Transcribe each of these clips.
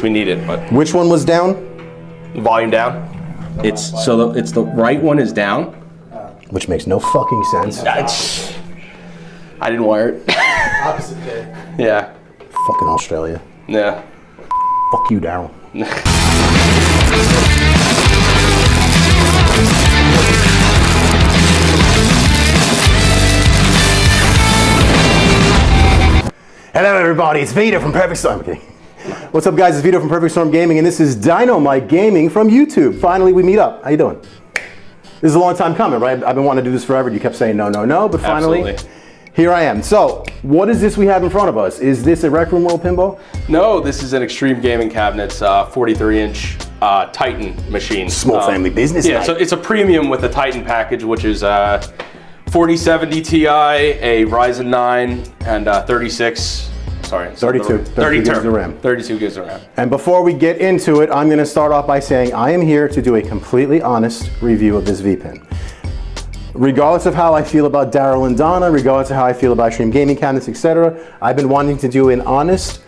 we need it. But which one was down? Volume down. It's the right one is down, which makes no fucking sense. I didn't wire it. Opposite day. Yeah. Fucking Australia. Yeah. Fuck you, Daryl. Hello everybody, it's Vito from Perfect Storm. Okay. What's up guys, it's Vito from Perfect Storm Gaming and this is Dyno Mike Gaming from YouTube. Finally we meet up. How you doing? This is a long time coming, right? I've been wanting to do this forever. You kept saying no, no, no, but finally, here I am. So, what is this we have in front of us? Is this a Rec Room World Pinball? No, this is an Xtreme Gaming Cabinets 43-inch Titan machine. Small family business. Yeah, so it's a premium with a Titan package, which is 4070 Ti, a Ryzen 9, and 32 gigs of RAM. 32 gigs of RAM. And before we get into it, I'm going to start off by saying I am here to do a completely honest review of this V-Pin. Regardless of how I feel about Daryl and Donna, regardless of how I feel about Xtreme Gaming Cabinets, etc., I've been wanting to do an honest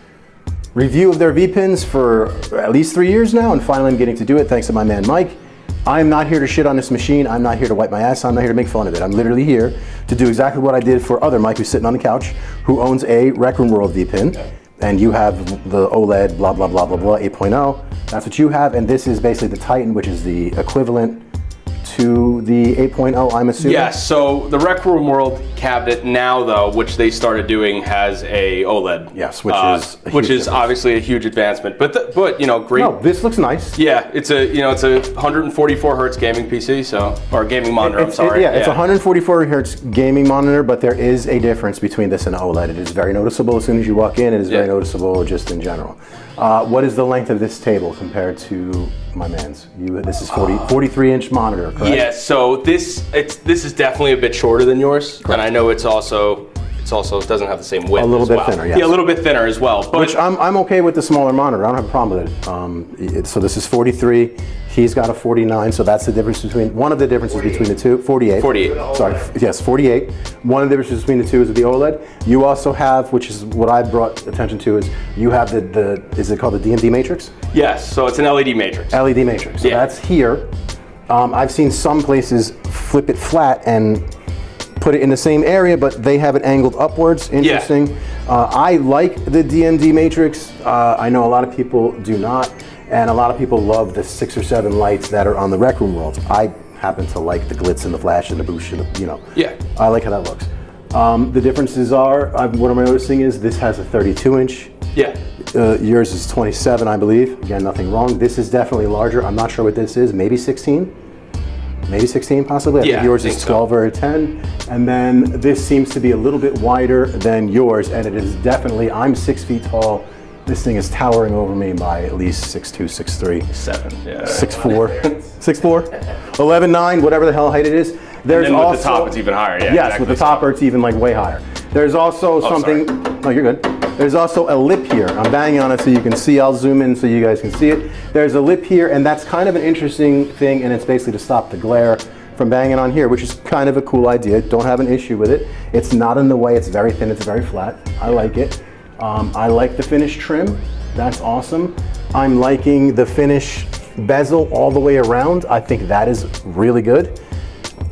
review of their V-Pins for at least 3 years now, and finally I'm getting to do it thanks to my man Mike. I'm not here to shit on this machine. I'm not here to wipe my ass. I'm not here to make fun of it. I'm literally here to do exactly what I did for other Mike who's sitting on the couch, who owns a Rec Room World V-Pin. And you have the OLED, blah, blah, blah, blah, blah, 8.0. That's what you have. And this is basically the Titan, which is the equivalent to the 8.0, I'm assuming? Yes, so the Rec Room World cabinet now, though, which they started doing, has a OLED. Yes, which is obviously a huge advancement. But you know, great. No, this looks nice. Yeah, it's a 144 hertz gaming PC, or gaming monitor. I'm sorry. It's a 144 hertz gaming monitor, but there is a difference between this and OLED. It is very noticeable as soon as you walk in. It is very noticeable just in general. What is the length of this table compared to my man's? This is 43-inch monitor, correct? Yeah, so this is definitely a bit shorter than yours, correct. And I know it doesn't have the same width. A little bit thinner, yes. Yeah, a little bit thinner as well. But which I'm okay with the smaller monitor. I don't have a problem with it. So this is 43. He's got a 49. So that's the difference between one of the differences between the two. 48. 48. Sorry. Yes, 48. One of the differences between the two is with the OLED. You also have, which is what I brought attention to, is you have the is it called the DMD matrix? Yes. So it's an LED matrix. LED matrix. So that's here. I've seen some places flip it flat and put it in the same area, but they have it angled upwards. Interesting. Yeah. I like the DMD matrix. I know a lot of people do not, and a lot of people love the 6 or 7 lights that are on the Rec Room World. I happen to like the glitz and the flash and the boosh, and Yeah. I like how that looks. The differences are, what I'm noticing is this has a 32-inch. Yeah. Yours is 27, I believe. Again, nothing wrong. This is definitely larger. I'm not sure what this is. Maybe 16? Maybe 16 possibly. I think yours is 12 or 10. And then this seems to be a little bit wider than yours, and it is definitely, I'm 6 feet tall. This thing is towering over me by at least 6'2", 6'3". 7, yeah. 6'4", 6'4", 11'9", whatever the hell height it is. There's and then also, with the top, it's even higher. Yeah, yes, exactly. with the topper, it's even like way higher. There's also something, oh, you're good. There's also a lip here. I'm banging on it so you can see. I'll zoom in so you guys can see it. There's a lip here, and that's kind of an interesting thing, and it's basically to stop the glare from banging on here, which is kind of a cool idea. Don't have an issue with it. It's not in the way. It's very thin. It's very flat. I like it. I like the finish trim. That's awesome. I'm liking the finish bezel all the way around. I think that is really good.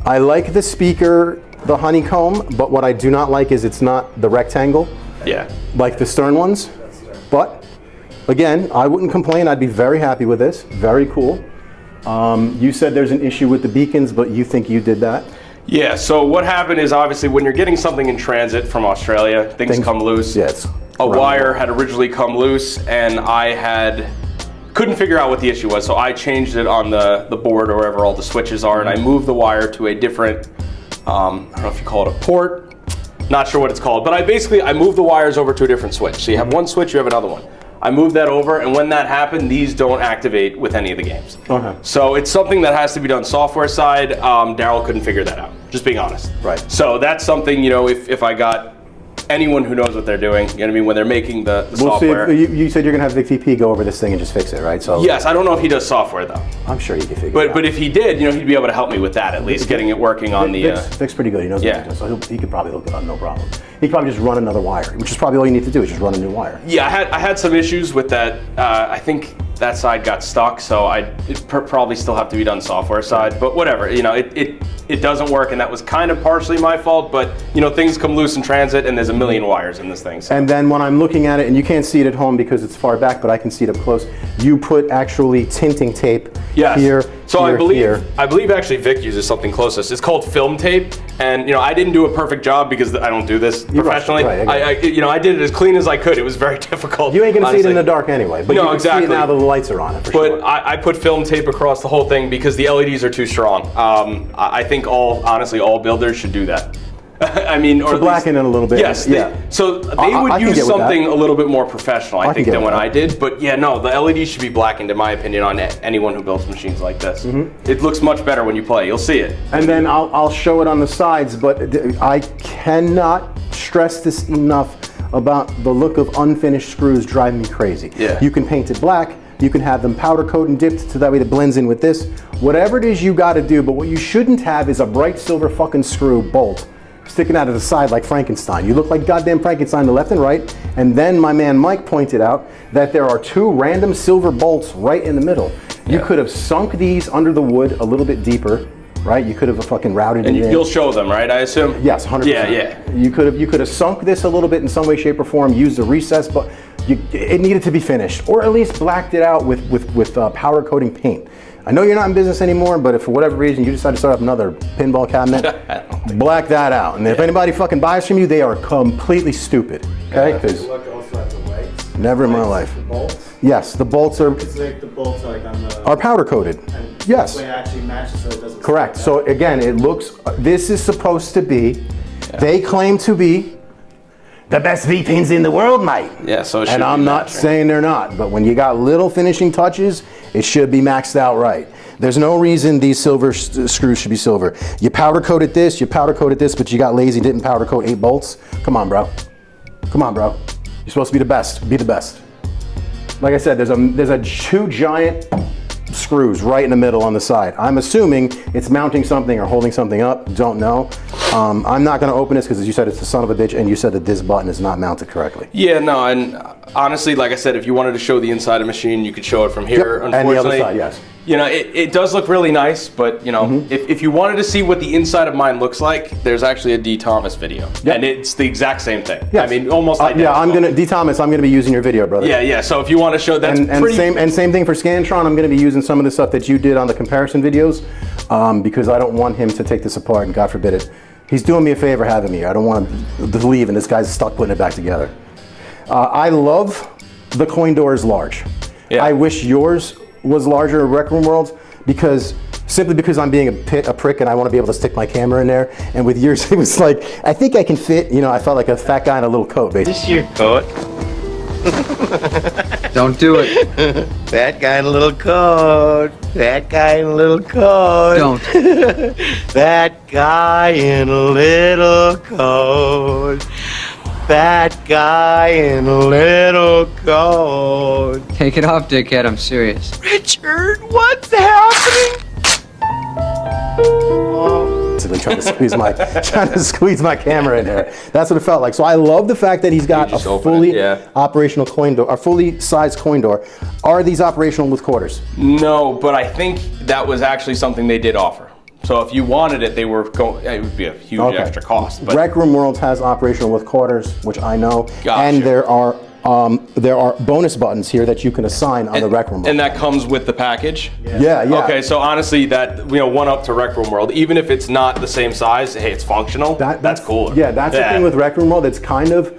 I like the speaker, the honeycomb, but what I do not like is it's not the rectangle. Yeah. Like the Stern ones. But again, I wouldn't complain. I'd be very happy with this. Very cool. You said there's an issue with the beacons, but you think you did that? Yeah, so what happened is obviously when you're getting something in transit from Australia, things come loose. Yes. A wire had originally come loose, and I couldn't figure out what the issue was, so I changed it on the board or wherever all the switches are, and I moved the wire to a different, I don't know if you call it a port, not sure what it's called, but I moved the wires over to a different switch. So you have one switch, you have another one. I moved that over, and when that happened, these don't activate with any of the games. Okay. So it's something that has to be done software side. Daryl couldn't figure that out, just being honest. Right. So that's something, if I got anyone who knows what they're doing. You know what I mean? When they're making the We'll software. see if, you said you're gonna have Vic VP go over this thing and just fix it, right? So Yes, I don't know if he does software though. I'm sure he can figure it out. But if he did, you know, he'd be able to help me with that at least, getting it working on the. Vic's pretty good. He knows yeah. what he does, so he could probably hook it up, no problem. He could probably just run another wire, which is probably all you need to do is just run a new wire. Yeah, I had some issues with that. I think that side got stuck, so it probably still have to be done software side. But whatever, you know, it doesn't work, and that was kind of partially my fault. But you know, things come loose in transit, and there's a million wires in this thing. So. And then when I'm looking at it, and you can't see it at home because it's far back, but I can see it up close. You put actually tinting tape here. So here, I believe actually Vic uses something closest. It's called film tape, and you know I didn't do a perfect job because I don't do this professionally. Right, I did it as clean as I could. It was very difficult. You ain't gonna see it in the dark anyway, but no, you can exactly. see it now that the lights are on it. For sure. I put film tape across the whole thing because the LEDs are too strong. I think honestly all builders should do that. I mean, or to blacken it a little bit. Yes. So they would use something a little bit more professional, I think, than what I did. But yeah, no, the LED should be blackened, in my opinion, on anyone who builds machines like this. It looks much better when you play. You'll see it. And then I'll show it on the sides, but I cannot stress this enough about the look of unfinished screws driving me crazy. Yeah. You can paint it black. You can have them powder coat and dipped so that way it blends in with this. Whatever it is you got to do, but what you shouldn't have is a bright silver fucking screw bolt sticking out of the side like Frankenstein. You look like goddamn Frankenstein to left and right. And then my man Mike pointed out that there are two random silver bolts right in the middle. You could have sunk these under the wood a little bit deeper, right? You could have fucking routed it in. And you'll show them, right? I assume. Yes, 100%. Yeah. You could have sunk this a little bit in some way, shape, or form. Used the recess, but it needed to be finished, or at least blacked it out with powder coating paint. I know you're not in business anymore, but if for whatever reason you decide to start up another pinball cabinet, black that out. And if anybody fucking buys from you, they are completely stupid. Okay? Because never in my life. The bolts? Yes, the bolts are. It's like the bolts are like on the. Are powder coated. And yes. They actually match so it doesn't. Correct. So again, it looks. This is supposed to be. They claim to be. The best V-pins in the world, mate. Yeah, so it should and I'm not saying they're not, but when you got little finishing touches, it should be maxed out right. There's no reason these silver screws should be silver. You powder coated this, but you got lazy, didn't powder coat 8 bolts. Come on, bro. Come on, bro. You're supposed to be the best. Be the best. Like I said, there's a 2 giant screws right in the middle on the side. I'm assuming it's mounting something or holding something up. Don't know. I'm not going to open this because, as you said, it's the son of a bitch, and you said that this button is not mounted correctly. Yeah, no, and honestly, like I said, if you wanted to show the inside of the machine, you could show it from here. Yep. And the other side, yes. You know, it does look really nice, but you know, if you wanted to see what the inside of mine looks like, there's actually a D. Thomas video, and it's the exact same thing. Yes. I mean, almost identical. Yeah, D. Thomas, I'm gonna be using your video, brother. Yeah. So if you want to show that, same thing for Scantron. I'm gonna be using some of the stuff that you did on the comparison videos, because I don't want him to take this apart, and God forbid it. He's doing me a favor having me here. I don't want to leave, and this guy's stuck putting it back together. I love the coin doors large. Yeah. I wish yours was larger in Rec Room World simply because I'm being a prick and I want to be able to stick my camera in there. And with yours, it was like, I think I can fit, you know, I felt like a fat guy in a little coat, basically. This your coat? Don't do it. Fat guy in a little coat. Fat guy in a little coat. Don't. Fat guy in a little coat. Fat guy in a little coat. Take it off, dickhead. I'm serious. Richard, what's happening? Basically trying to squeeze my camera in there. That's what it felt like. So I love the fact that he's got a fully operational coin door, a fully sized coin door. Are these operational with quarters? No, but I think that was actually something they did offer. So if you wanted it, it would be a huge extra cost. But Rec Room World has operational with quarters, which I know, Gotcha. And there are bonus buttons here that you can assign on the Rec Room World. And that comes with the package? Yeah. Okay, so honestly, that, you know, one up to Rec Room World, even if it's not the same size, hey, it's functional. That's cool. Yeah, that's the thing with Rec Room World. It's kind of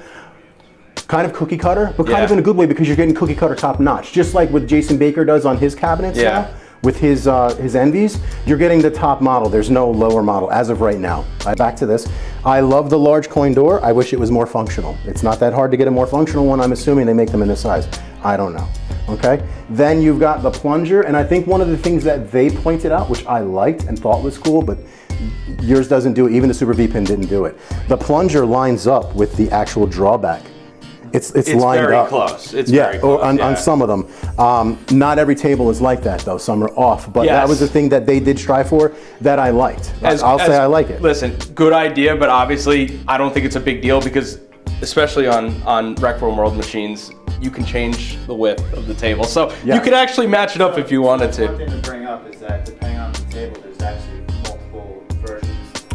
cookie cutter, but kind of in a good way because you're getting cookie cutter top notch. Just like what Jason Baker does on his cabinets now. With his Envies, you're getting the top model. There's no lower model as of right now. Back to this. I love the large coin door. I wish it was more functional. It's not that hard to get a more functional one. I'm assuming they make them in this size. I don't know. Okay. Then you've got the plunger, and I think one of the things that they pointed out, which I liked and thought was cool, but yours doesn't do it. Even the Super V-Pin didn't do it. The plunger lines up with the actual drawback. It's lined very up. Close. It's yeah, very close. On some of them. Not every table is like that though. Some are off. But that Yes. was the thing that they did strive for that I liked. I'll say I like it. Listen, good idea, but obviously I don't think it's a big deal because, especially on Rec Room World machines, you can change the width of the table. So Yeah. you could actually match it up if you wanted One to. thing to bring up is that depending on the table, there's actually multiple versions.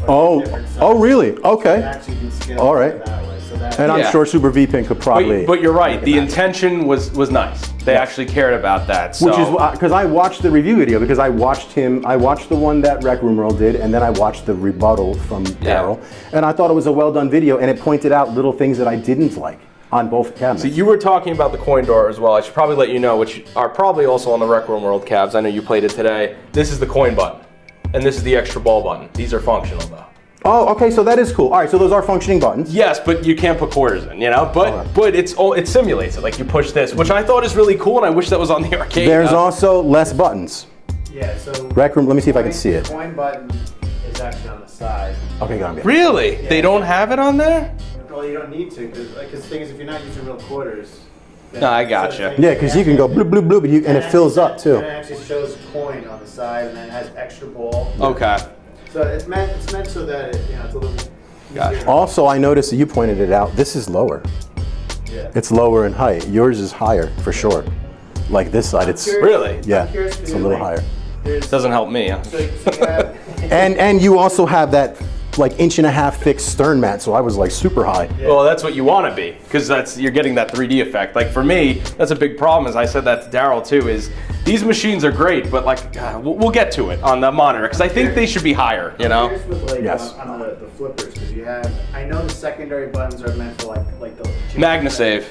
Oh, different sizes. oh really? You Okay. actually can scale All it right. that way. So that, And I'm Yeah. sure Super V-Pin could probably. But you're right. make it The match. intention was nice. They actually cared about that. So. Which is because I watched the review video because I watched the one that Rec Room World did, and then I watched the rebuttal from Daryl, and I thought it was a well done video, and it pointed out little things that I didn't like on both cabinets. So you were talking about the coin door as well. I should probably let you know, which are probably also on the Rec Room World cabs. I know you played it today. This is the coin button, and this is the extra ball button. These are functional though. Oh, okay, so that is cool. All right, so those are functioning buttons. Yes, but you can't put quarters in, you know. But it simulates it. Like you push this, which I thought is really cool, and I wish that was on the arcade. There's also less buttons. yeah, so Rec Room, let me see if I can see it. The coin button is actually on the side. Okay, got it. Really? They don't have it on there? Well, you don't need to, because the thing is, if you're not using real quarters. then- No, I gotcha. Yeah, because you can go bloop, bloop, bloop, and it fills up too. And it actually shows coin on the side, and then it has extra ball. Okay. So it's meant so that it's a little Gotcha. easier. Also, I noticed that you pointed it out. This is lower. Yeah. It's lower in height. Yours is higher for sure. Like this side, it's Really? yeah, I'm curious it's a for you, little like, higher. There's, Doesn't help me. Huh? so you have, And you also have that like 1.5 inch thick stern mat, so I was like super high. Well, that's what you want to be, because you're getting that 3D effect. Like for me, that's a big problem. As I said that to Daryl too, is these machines are great, but like we'll get to it on the monitor, because I think they should be higher. You know? Here's with like Yes. on the flippers, because you have. I know the secondary buttons are meant for like the MagnaSave.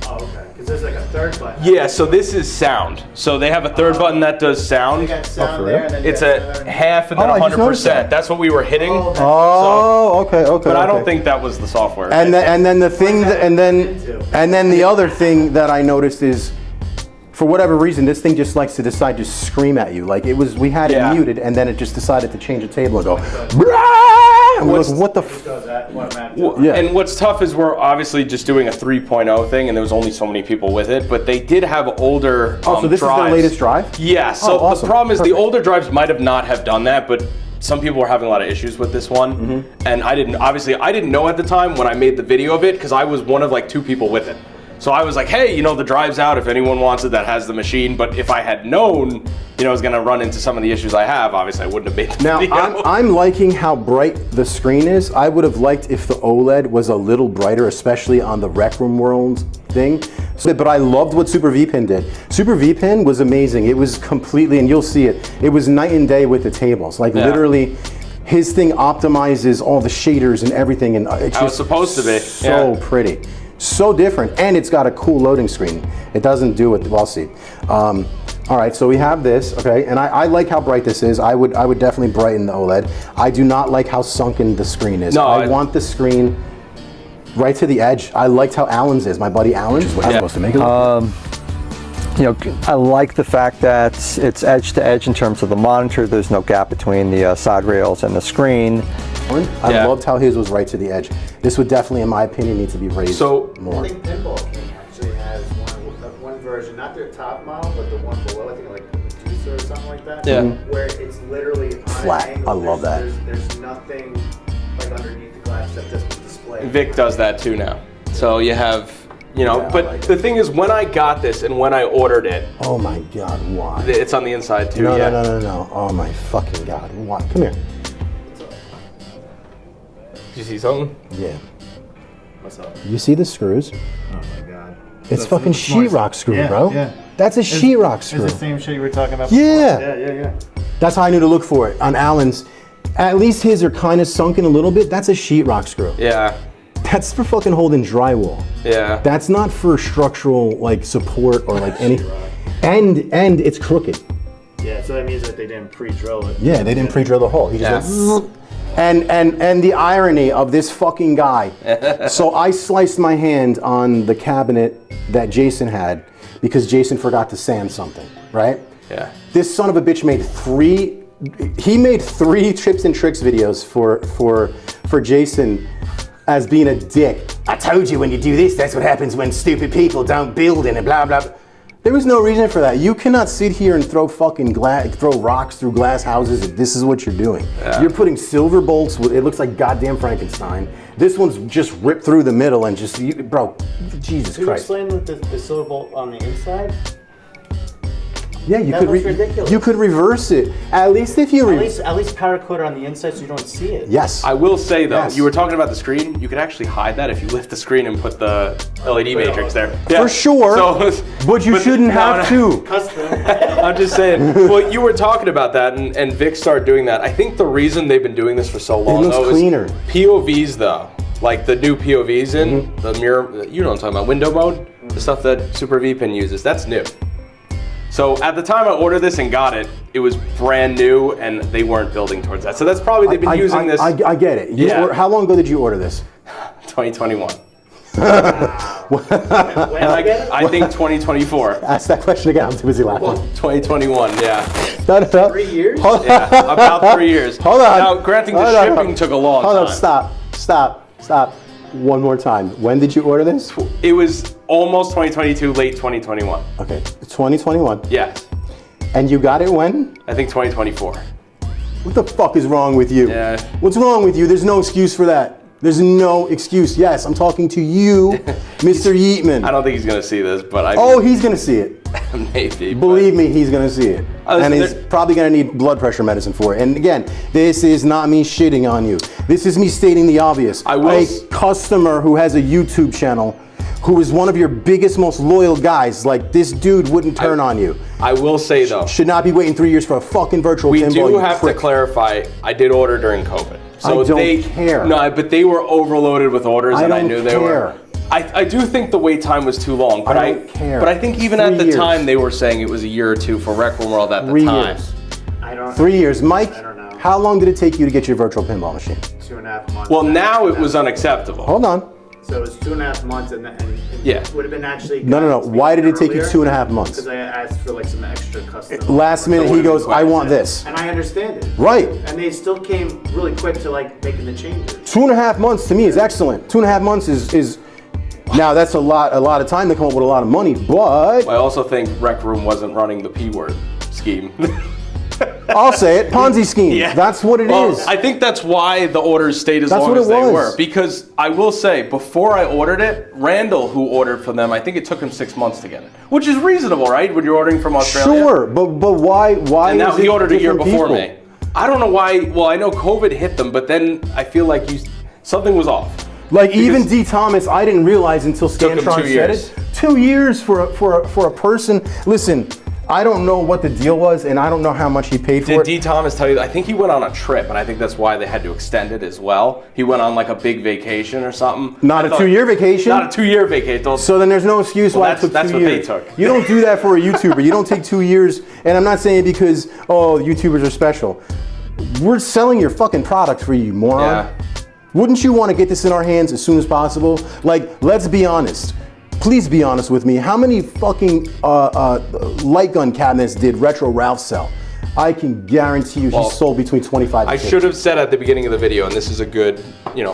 Oh, okay. Because there's like a third button. Yeah. So this is sound. So they have a third button that does So you sound. got sound for there, real? and then you It's got a another- half and then Oh, I just noticed 100%. that. That's what we were hitting. Oh, that's- Oh, okay, okay. But I don't okay. think that was the software. And then the thing, and then the other thing that I noticed is, for whatever reason, this thing just likes to decide to scream at you. Like we had Yeah. it muted, and then it just decided to change the table and go, "Brah!" And we're like, what the? does that automatically. Yeah. And what's tough is we're obviously just doing a 3.0 thing, and there was only so many people with it. But they did have older Oh, so this is drives. their latest drive? Yeah. So Oh, awesome. the problem is Perfect. the older drives might have not have done that, but some people were having a lot of issues with this one. Mm-hmm. And I didn't know at the time when I made the video of it, because I was one of like 2 people with it. So I was like, hey, the drive's out if anyone wants it that has the machine. But if I had known, I was gonna run into some of the issues I have, obviously I wouldn't have made the Now, video. I'm liking how bright the screen is. I would have liked if the OLED was a little brighter, especially on the Rec Room World thing. But I loved what Super V-Pin did. Super V-Pin was amazing. It was completely, and you'll see it, it was night and day with the tables. Like literally, his thing optimizes all the shaders and everything, and it's How it's just supposed to be. so Yeah. pretty. So different, and it's got a cool loading screen. It doesn't do it, well, I'll see. All right, so we have this, okay, and I like how bright this is. I would definitely brighten the OLED. I do not like how sunken the screen is. No, I want the screen right to the edge. I liked how Alan's is. My buddy Alan's. What I'm supposed to make it look. I like the fact that it's edge to edge in terms of the monitor. There's no gap between the side rails and the screen. I Yeah. loved how his was right to the edge. This would definitely, in my opinion, need to be raised So- more. I think Pinball King actually has one version, not their top model, but the one below. I think like Medusa or something like that. Yeah. Where it's literally on Flat. An angle. I love that. There's nothing like underneath the glass except just the display. Vic does that too now. So you have, I but like the thing is, when I got this and when I ordered it, Oh my God, why? it's on the inside too. No, yeah. no. Oh my fucking God, why? Come here. Did you see something? Yeah. What's up? You see the screws? Oh my God. It's The- fucking the smart- sheetrock screw, Yeah, bro. yeah. That's a sheetrock screw. It's the same shit you were talking about. Yeah. Before. Yeah. That's how I knew to look for it. On Allen's, at least his are kind of sunken a little bit. That's a sheetrock screw. Yeah. That's for fucking holding drywall. Yeah. That's not for structural like support or like any. And it's crooked. Yeah. So that means that they didn't pre-drill it. Yeah, they didn't pre-drill the hole. He just Yeah. went, and the irony of this fucking guy. So I sliced my hand on the cabinet that Jason had because Jason forgot to sand something, right? Yeah. This son of a bitch made 3 he made 3 Tips and Tricks videos for Jason as being a dick. I told you when you do this, that's what happens when stupid people don't build in it, blah, blah, blah. There was no reason for that. You cannot sit here and throw throw rocks through glass houses if this is what you're doing. Yeah. You're putting silver bolts with, it looks like goddamn Frankenstein. This one's just ripped through the middle and just, bro, Jesus Christ. Can you explain the silver bolt on the inside? Yeah, you could reverse it. At least if you at least powder coat on the inside so you don't see it. Yes. I will say though, you were talking about the screen. You could actually hide that if you lift the screen and put the LED matrix there. Yeah. For sure. But you shouldn't have to. I'm just saying. Well, you were talking about that, and Vic started doing that. I think the reason they've been doing this for so long looks cleaner. POVs though, like the new POVs in the mirror. You know what I'm talking about? Window mode, the stuff that Super V-Pin uses. That's new. So at the time I ordered this and got it, it was brand new and they weren't building towards that. So that's probably, they've been using this. I get it. How long ago did you order this? 2021. I think 2024. Ask that question again, I'm too busy laughing. 2021, yeah. 3 years? Yeah, about 3 years. Hold on. Now, granting the shipping took a long time. Hold on, stop. One more time. When did you order this? It was almost 2022, late 2021. Okay, 2021. Yes. And you got it when? I think 2024. What the fuck is wrong with you? Yeah. What's wrong with you? There's no excuse for that. There's no excuse. Yes, I'm talking to you, Mr. Yeatman. I don't think he's gonna see this, but he's gonna see it. Maybe. Believe me, he's gonna see it. And he's probably gonna need blood pressure medicine for it. And again, this is not me shitting on you. This is me stating the obvious. A customer who has a YouTube channel, who is one of your biggest, most loyal guys, like this dude wouldn't turn on you. I will say though. Should not be waiting 3 years for a fucking virtual pinball. We do have to clarify, I did order during COVID. So I don't care. No, but they were overloaded with orders and I knew they were. care. I do think the wait time was too long, but I don't care. But I think even 3 at the years. time they were saying it was a year or two for Rec Room World at the 3 time. years. 3 years. Mike, I don't know. how long did it take you to get your virtual pinball machine? 2.5 months. Well, now it was unacceptable. Hold on. So it was 2.5 months, and Yeah. it would have been actually. No. Why did it take you 2.5 months? Because I asked for like some extra custom. Last minute he goes, I want this. And I understand it. Right. And they still came really quick to like making the changes. 2.5 months to me is excellent. 2.5 months is now that's a lot of time to come up with a lot of money, but I also think Rec Room wasn't running the P word scheme. I'll say it, Ponzi scheme. Yeah. That's what it is. I think that's why the orders stayed as long as they were. Because I will say, before I ordered it, Randall, who ordered from them, I think it took him 6 months to get it. Which is reasonable, right? When you're ordering from Australia. Sure, but why And now is he it ordered a year different before people? me. I don't know why. Well, I know COVID hit them, but then I feel like something was off. Like even D. Thomas, I didn't realize until Took him Scantron 2 said years. it. 2 years for a person. Listen, I don't know what the deal was, and I don't know how much he paid for Did it. D. Thomas tell you? I think he went on a trip, and I think that's why they had to extend it as well. He went on like a big vacation or something. Not a 2 year vacation? Not a 2 year vacation. So then there's no excuse why it took 2 years. That's what they took. You don't do that for a YouTuber. You don't take 2 years, and I'm not saying it because, YouTubers are special. We're selling your fucking product for you, moron. Yeah. Wouldn't you want to get this in our hands as soon as possible? Like, let's be honest. Please be honest with me. How many fucking light gun cabinets did Retro Ralph sell? I can guarantee you he sold between 25 and 50. I should have said at the beginning of the video, and this is a good,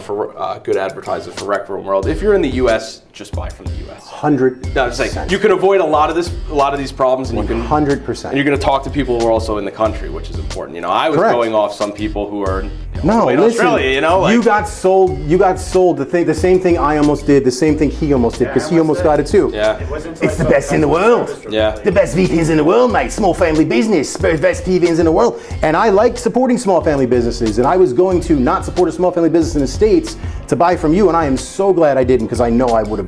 for good advertisement for Rec Room World. If you're in the U.S., just buy from the U.S. 100%. No, I'm just saying, you can avoid a lot of these problems, and you can 100%. And you're going to talk to people who are also in the country, which is important. I was Correct. going off some people who are in listen, Australia. You got sold the same thing I almost did, the same thing he almost did, because he almost got it too. Yeah. It's the best in the world. Yeah. The best VPNs in the world, mate. Small family business, best PVNs in the world. And I like supporting small family businesses. And I was going to not support a small family business in the States to buy from you. And I am so glad I didn't, because I know I would have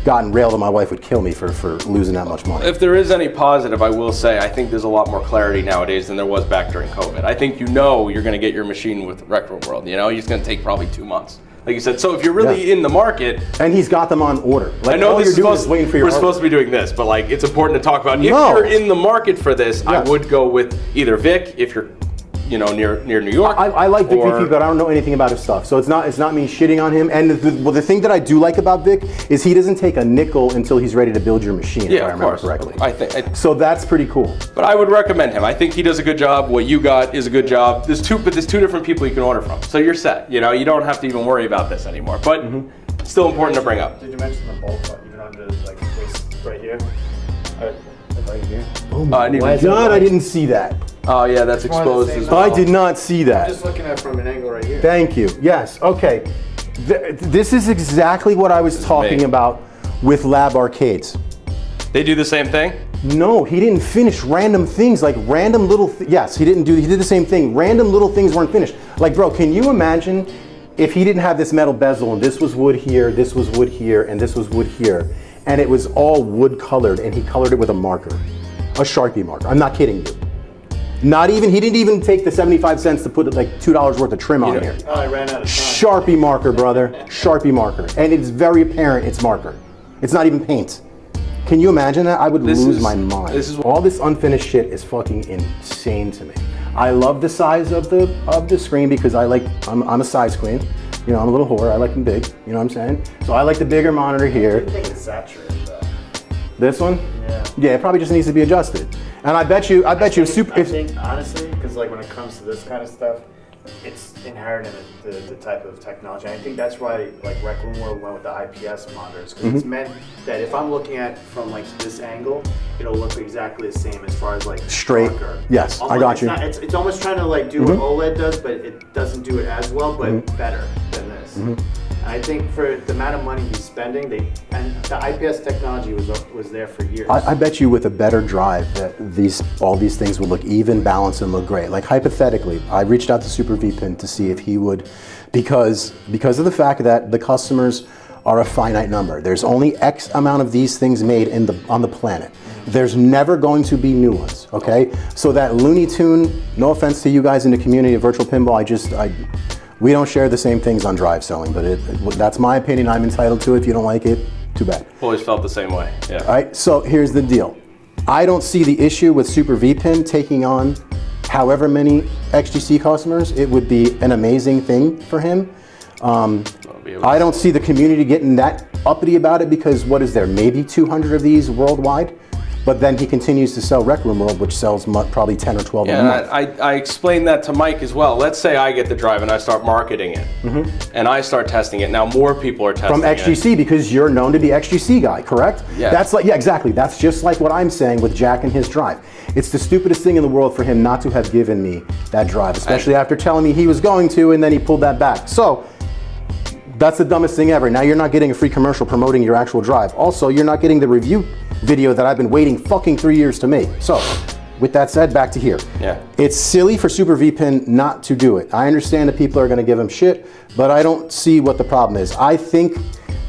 gotten railed and my wife would kill me for losing that much money. If there is any positive, I will say, I think there's a lot more clarity nowadays than there was back during COVID. I think you're going to get your machine with Rec Room World. It's going to take probably 2 months. Like you said, so if you're really in the market, and he's got them on order. Like, I know we're supposed to be doing this, but like it's important to talk about. If you're in the market for this, I would go with either Vic if you're you know, near New York. I like Vic or- VP, but I don't know anything about his stuff, so it's not me shitting on him. And the thing that I do like about Vic is he doesn't take a nickel until he's ready to build your machine. Yeah, if I of remember course. correctly. I think. So that's pretty cool. But I would recommend him. I think he does a good job. What you got is a good job. There's two different people you can order from, so you're set. You know, you don't have to even worry about this anymore. But still important to bring up. Did you mention the bolt button even under like this right here? Right here. Oh my Why is God, I didn't see that. Oh yeah, that's one of the exposed same as well. I did not see that. Just looking at it from an angle right here. Thank you. Yes. Okay. This is exactly what I was talking me. about with Lab Arcades. They do the same thing. No, he didn't finish random things, like random little. Yes, he did the same thing. Random little things weren't finished. Like, bro, can you imagine if he didn't have this metal bezel and this was wood here, this was wood here, and this was wood here, and it was all wood colored, and he colored it with a marker, a Sharpie marker. I'm not kidding you. Not even, he didn't even take the 75 cents to put like $2 worth of trim on here. Oh, I ran out of time. Sharpie marker, brother. Sharpie marker. And it's very apparent it's marker. It's not even paint. Can you imagine that? I would lose my mind. All this unfinished shit is fucking insane to me. I love the size of the screen because I'm a size queen. You know, I'm a little whore. I like them big. You know what I'm saying? So I like the bigger monitor here. I think it's saturated though. This one? Yeah. Yeah, it probably just needs to be adjusted. And I bet you I think honestly, because like when it comes to this kind of stuff, it's inherent in the type of technology. I think that's why like Rec Room World went with the IPS monitors because it's meant that if I'm looking at from like this angle, it'll look exactly the same as far as like Straight. darker. Yes, I got you. It's almost trying to like do what OLED does, but it doesn't do it as well, but better than this. And I think for the amount of money he's spending, and the IPS technology was there for years. I bet you with a better drive that all these things would look even, balanced, and look great. Like hypothetically, I reached out to Super VPN to see if he would, because of the fact that the customers are a finite number. There's only X amount of these things made on the planet. There's never going to be new ones, okay? So that Looney Tune, no offense to you guys in the community of virtual pinball, we don't share the same things on drive selling, but that's my opinion. I'm entitled to it. If you don't like it, too bad. Always felt the same way. Yeah. All right, so here's the deal. I don't see the issue with Super VPN taking on however many XGC customers. It would be an amazing thing for him. I don't see the community getting that uppity about it because what is there, maybe 200 of these worldwide? But then he continues to sell Rec Room World, which sells probably 10 or 12 a month. I explained that to Mike as well. Let's say I get the drive and I start marketing it, and I start testing it. Now more people are testing From XGC because you're known to be XGC guy, correct? Yeah. Yeah, exactly. That's just like what I'm saying with Jack and his drive. It's the stupidest thing in the world for him not to have given me that drive, especially after telling me he was going to, and then he pulled that back. So that's the dumbest thing ever. Now you're not getting a free commercial promoting your actual drive. Also, you're not getting the review video that I've been waiting fucking 3 years to make. So, with that said, back to here. Yeah. It's silly for Super VPN not to do it. I understand that people are going to give him shit, but I don't see what the problem is. I think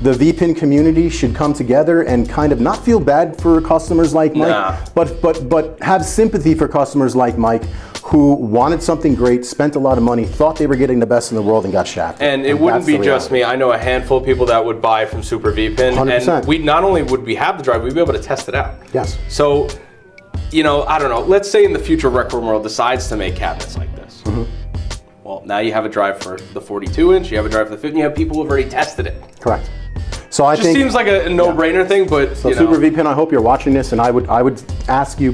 the VPN community should come together and kind of not feel bad for customers like Mike, but have sympathy for customers like Mike who wanted something great, spent a lot of money, thought they were getting the best in the world, and got shafted. And it wouldn't be just me. I know a handful of people that would buy from Super VPN. 100%. And we not only would we have the drive, we'd be able to test it out. Yes. So, you know, I don't know. Let's say in the future Rec Room World decides to make cabinets like this. Well, now you have a drive for the 42-inch, you have a drive for the 50, you have people who've already tested it. Correct. So I It just think seems like a no-brainer thing, but so you know. Super VPN, I hope you're watching this, and I would ask you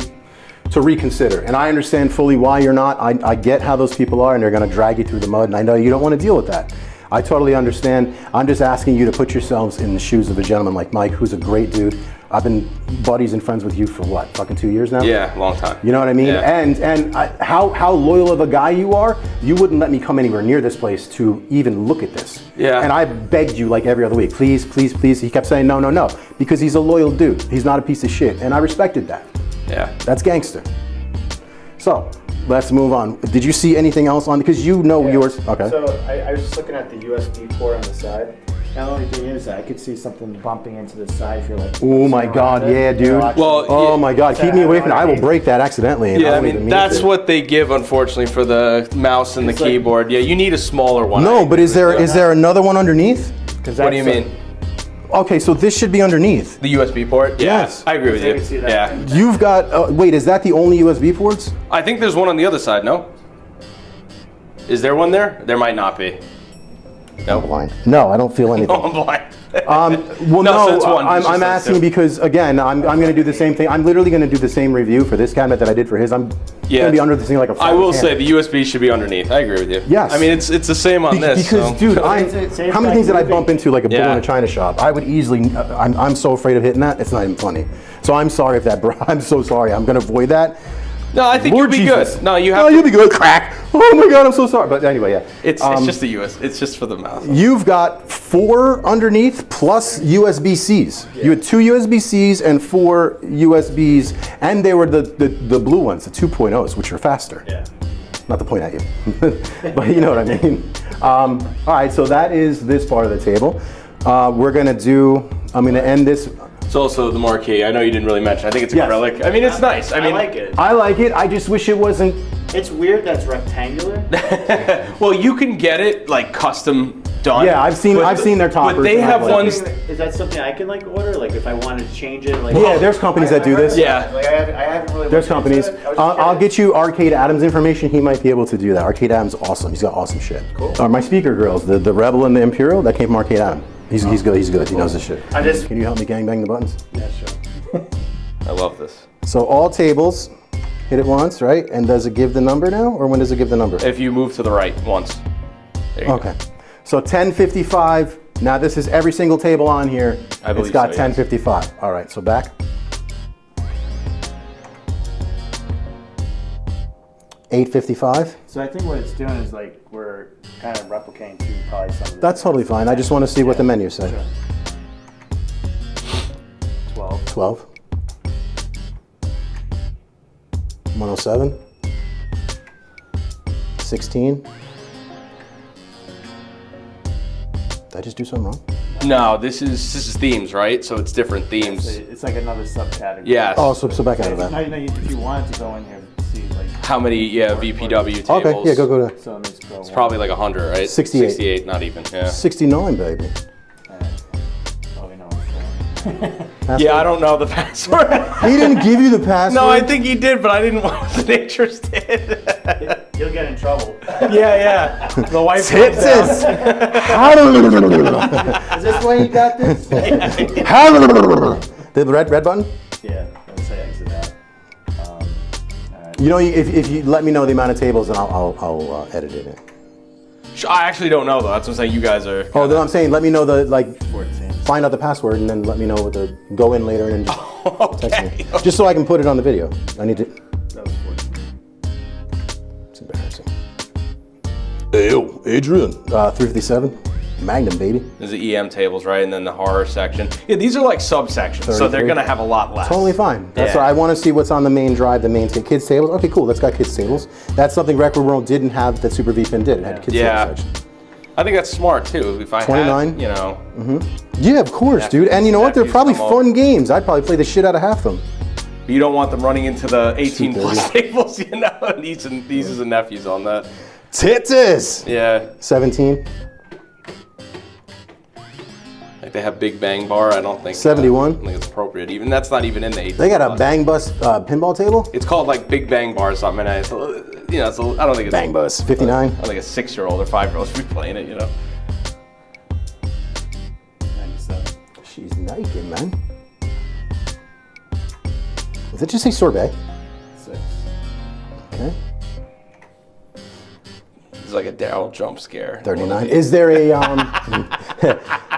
to reconsider. And I understand fully why you're not. I get how those people are, and they're going to drag you through the mud, and I know you don't want to deal with that. I totally understand. I'm just asking you to put yourselves in the shoes of a gentleman like Mike, who's a great dude. I've been buddies and friends with you for what, fucking 2 years now? Yeah, long time. You know what I mean? Yeah. And how loyal of a guy you are, you wouldn't let me come anywhere near this place to even look at this. Yeah. And I begged you like every other week, please, please, please. He kept saying no, no, no, because he's a loyal dude. He's not a piece of shit, and I respected that. Yeah. That's gangster. So, let's move on. Did you see anything else on, because you know yours, okay. So I was just looking at the USB port on the side. And the only thing is I could see something bumping into the side if you're like... Oh my God, yeah, dude. Well, oh yeah. my God, keep me away from it. I will break that accidentally. And Yeah, I don't even mean, mean that's to. what they give, unfortunately, for the mouse and the It's like- keyboard. Yeah, you need a smaller one. No, but is there another one underneath? What do you mean? Okay, so this should be underneath. The USB port? Yeah, Yes. I agree with I you. can see that. Yeah. You've got, wait, is that the only USB ports? I think there's one on the other side, no? Is there one there? There might not be. I'm blind. No, I don't feel anything. No, I'm blind. Well, No, so no, it's one. It's I'm just asking two. because, again, I'm going to do the same thing. I'm literally going to do the same review for this cabinet that I did for his. I'm going to be under this thing like a I will can. say the USB should be underneath. I agree with you. Yes. I mean, it's the same on this. Because, so. dude, Same how many back things did I moving. bump into like a bull Yeah. in a china shop? I would easily, I'm so afraid of hitting that, it's not even funny. So I'm sorry if that, I'm so sorry. I'm going to avoid that. No, I think Lord you'll be Jesus. good. No, you have. No, you'll be good. Crack. Oh my God, I'm so sorry. But anyway, yeah. It's just the US. It's just for the mouse. You've got 4 underneath plus USB-Cs. You had 2 USB-Cs and 4 USBs, and they were the blue ones, the 2.0s, which are faster. Yeah. Not to point at you, but you know what I mean. All right, so that is this part of the table. We're gonna do, I'm gonna end this. It's also the marquee. I know you didn't really mention. I think it's Yes. acrylic. I mean, it's nice. I mean, like it. I like it, I just wish it wasn't. It's weird that's rectangular. well, you can get it like custom done. Yeah, I've seen their toppers. But they and have I've liked ones. it. Is that something I can like order? Like if I wanted to change it? Like Yeah, there's companies that do this. Yeah. Like I haven't really. There's looked into companies. it. I was just I'll curious. get you Arcade Adams information. He might be able to do that. Arcade Adams is awesome. He's got awesome shit. Cool. My speaker girls, the Rebel and the Imperial, that came from Arcade Adam. He's good. He's good. He knows his shit. I just. Can you help me gangbang the buttons? Yeah, sure. I love this. So all tables hit it once, right? And does it give the number now, or when does it give the number? If you move to the right once. There you Okay. So 1055. Now this is every single table on here. I believe it's got so, yes. 1055. All right. So back. 855. So I think what it's doing is like we're kind of replicating to probably some of the. That's totally fine. I just want to see what the menu says. Sure. 12. 12. 107. 16. Did I just do something wrong? go. No, this is themes, right? So it's different themes. It's like another subcategory. Yes. Oh, so back out of No, that. if you wanted to go in here, see like. How many? Yeah, VPW tables. Okay, yeah, go to So let's go. It's probably like 100, right? 68. 68, not even. Yeah. 69, baby. Probably know what's Yeah, I don't know the password. He didn't give you the password? No, I think he did, but I didn't wasn't interested. You'll get in trouble. yeah. The wife. Tits comes down. is. How Is this why you got this? The red button? Yeah, let's say exit out. You know, if you let me know the amount of tables, then I'll edit it in. I actually don't know though. That's what I'm saying. You guys are. Oh, then I'm saying let me know the, like, 14. find out the password and then let me know what the, go in later and just text Okay. me. Just so I can put it on the video. I need to, That was 14. it's embarrassing. Ew, Adrian. 357, Magnum, baby. There's the EM tables, right, and then the horror section. Yeah, these are like subsections, so they're 33. gonna have a lot less. Totally fine. That's Yeah. what I want to see what's on the main drive, the main kids tables. Okay, cool. That's got kids tables. That's something Record World didn't have that Super V-Pin did. It had kids Yeah. table section. I think that's smart too. If I 29. had, you know, Yeah, of course, dude. And you know what? They're Nephews probably come fun games. I'd probably play the shit out of half of them. you don't want them running into the 18 plus 230. tables, you know, nieces and nephews on that. Titties! Yeah, 17, like they have Big Bang Bar. I don't think 71. I don't think it's appropriate. Even that's not even in the 18. They got a plus. Bang Bus pinball table? It's called like Big Bang Bar or something. And it's, you know, I don't think it's Bang Bus. 59. I don't think a 6-year-old or 5-year-old should be playing it, you know. 97. She's naked, man. Does it just say sorbet? 6. Okay. It's like a Daryl jump scare. 39. Is there a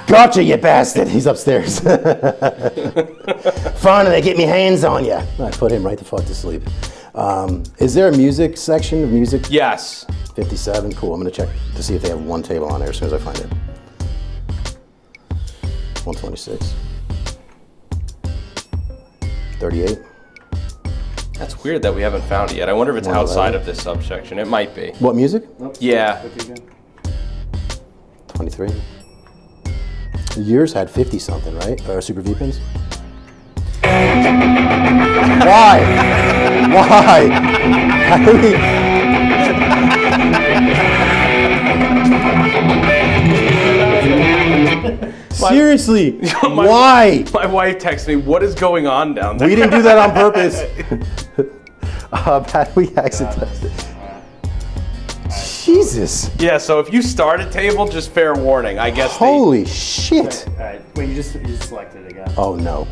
gotcha, you bastard! He's upstairs. Finally, get me hands on you. I put him right the fuck to sleep. Is there a music section of music? Yes. 57. Cool. I'm gonna check to see if they have one table on there as soon as I find it. 126. 38. That's weird that we haven't found it yet. I wonder if it's 111. outside of this subsection. It might be. What music? Yeah. 23. Yours had 50 something, right? Super V pins. Why? Why? How do we... Seriously, why? My wife texted me, what is going on down there? We didn't do that on purpose. How do we accidentally? Jesus. Yeah, so if you start a table, just fair warning. I guess Holy shit. All right, wait, you just selected it again. Oh no.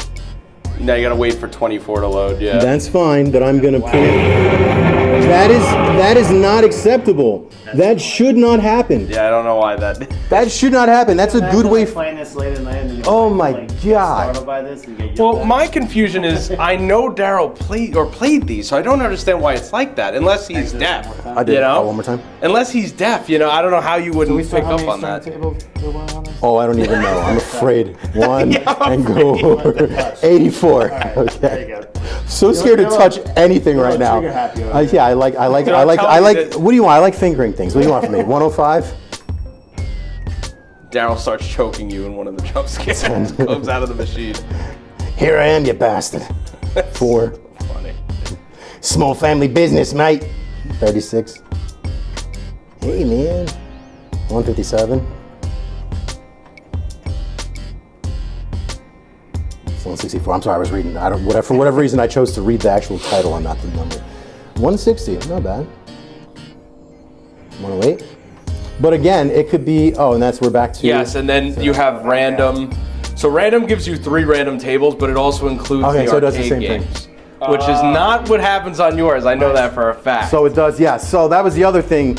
now you gotta wait for 24 to load, yeah. That's fine, but I'm gonna put it. That is not acceptable. That should not happen. Yeah, I don't know why that... That should not happen. That's a good way. Playing this late at night and you Oh my God. startled by this and get yelled Well, at. my confusion is I know Daryl played these, so I don't understand why it's like that, unless he's deaf. I did. You know? Oh, one more time. Unless he's deaf, you know, I don't know how you wouldn't pick up on that. Oh, I don't even know. I'm afraid. One and go. 84. There Okay. you go. So scared to touch anything right now. trigger happy over Yeah, I like. I'm telling you that- What do you want? I like fingering things. What do you want from me? 105. Daryl starts choking you in one of the jump scares. Comes out of the machine. Here I am, you bastard. 4. Funny. Small family business, mate. 36. Hey, man. 157. 164. I'm sorry, I was reading. For whatever reason, I chose to read the actual title and not the number. 160. Not bad. 108. But again, it could be. Oh, and we're back to. Yes, and then you have random. So random gives you 3 random tables, but it also includes Okay, the so it does the arcade same thing. games, which is not what happens on yours. I know that for a fact. So it does, yeah. So that was the other thing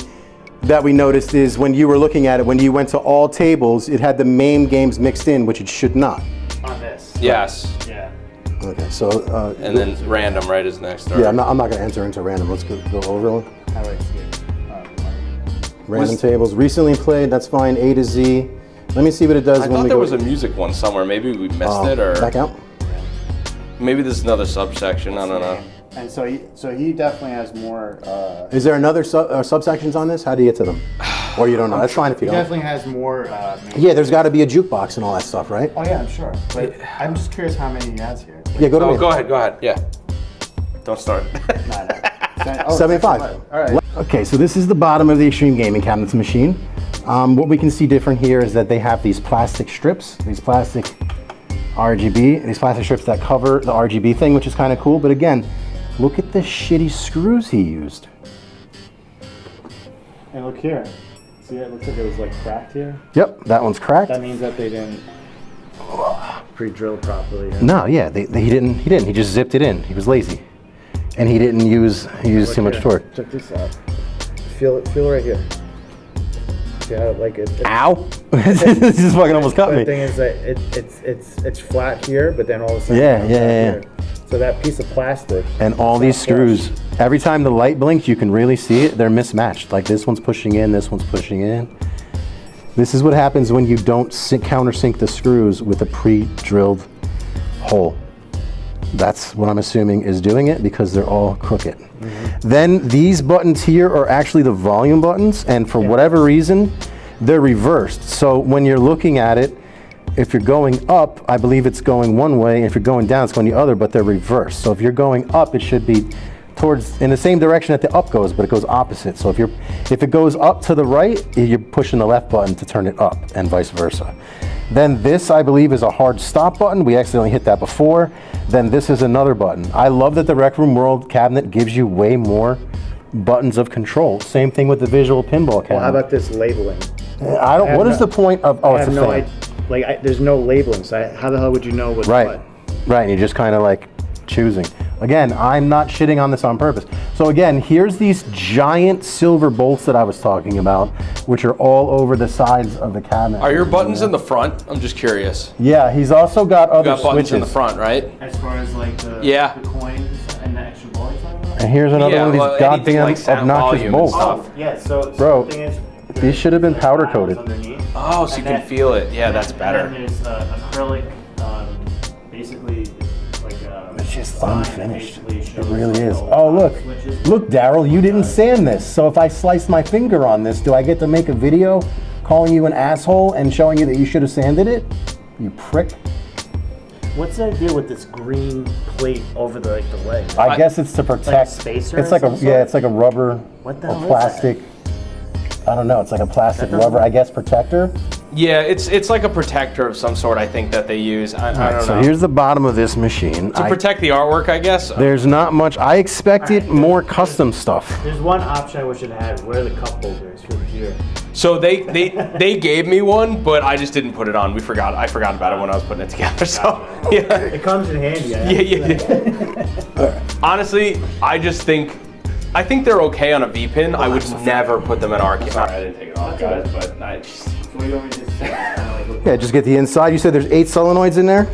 that we noticed is when you were looking at it, when you went to all tables, it had the MAME games mixed in, which it should not. On this. Yes, Yeah. Okay, so. and then random right is next. Yeah, I'm not going to enter into random. Let's go over one. I like to get Random tables. Recently played, that's fine. A to Z. Let me see what it does I when thought we there go. was a music one somewhere. Maybe we missed it, or Back out. maybe there's another subsection. I don't know. And so he definitely has more. Is there another subsections on this? How do you get to them? Or you don't know? That's fine if you He don't. definitely has more. Yeah, there's got to be a jukebox and all that stuff, right? Oh yeah, I'm sure. But I'm just curious how many he has here. Yeah, go to Oh, me. go ahead. Yeah. Don't start. Oh, 75. All right. Okay, so this is the bottom of the Xtreme Gaming Cabinets machine. What we can see different here is that they have these plastic strips, these plastic RGB, these plastic strips that cover the RGB thing, which is kind of cool. But again, look at the shitty screws he used. And look here. See, it looks like it was like cracked here. Yep, that one's cracked. That means that they didn't pre-drill properly. No, yeah, he didn't. He just zipped it in. He was lazy, and he didn't use too much torque. Check this out. Feel right here. See how like it. Ow! This just fucking almost cut The me. thing is that it's flat here, but then all of a sudden. Yeah, it comes yeah, out yeah. here. So that piece of plastic. And all these screws, every time the light blinks, you can really see it. They're mismatched. Like this one's pushing in, this one's pushing in. This is what happens when you don't countersink the screws with a pre-drilled hole. That's what I'm assuming is doing it because they're all crooked. Then these buttons here are actually the volume buttons, and for whatever reason, they're reversed. So when you're looking at it, if you're going up, I believe it's going one way, and if you're going down, it's going the other, but they're reversed. So if you're going up, it should be in the same direction that the up goes, but it goes opposite. So if it goes up to the right, you're pushing the left button to turn it up, and vice versa. Then this, I believe, is a hard stop button. We accidentally hit that before. Then this is another button. I love that the Rec Room World cabinet gives you way more buttons of control. Same thing with the visual pinball cabinet. Well, how about this labeling? What is the point of? Oh, I it's have a no fan. idea. Like, there's no labeling. So how the hell would you know what's Right, what? right. And you're just kind of like choosing. Again, I'm not shitting on this on purpose. So again, here's these giant silver bolts that I was talking about, which are all over the sides of the cabinet. Are your buttons in the front? I'm just curious. Yeah, he's also got You other got buttons switches. in the front, right? As far as like the coins and the extra bullets. And here's another one of these well, anything goddamn like sound obnoxious volume and bolts. stuff. Yeah. So Bro, the thing is, these should have been powder coated. underneath. Oh, so you can feel it. Yeah, that's better. And then there's acrylic, basically like It's just sign unfinished. basically It shows really the is. old Oh, look. switches. Look, Daryl, you didn't sand this. So if I slice my finger on this, do I get to make a video calling you an asshole and showing you that you should have sanded it? You prick. What's the idea with this green plate over the leg? I guess it's to protect. spacer It's of like a some sort? it's like a rubber What the or hell is plastic. I don't know. It's like a plastic That doesn't rubber, I guess, protector. Yeah, it's like a protector of some sort, I think, that they use. I don't So know. here's the bottom of this machine. To protect the artwork, I guess. There's not much. I expected more custom stuff. There's one option I wish it had. Where are the cup holders for the beer? So they gave me one, but I just didn't put it on. I forgot about it when I was putting it together. So yeah. It comes in handy. Yeah. Honestly, I think they're okay on a V pin. I would never put them in our kit. Sorry, I didn't take it off, guys, but I just. What do you want me to just Yeah, just get the inside. You said there's 8 solenoids in there?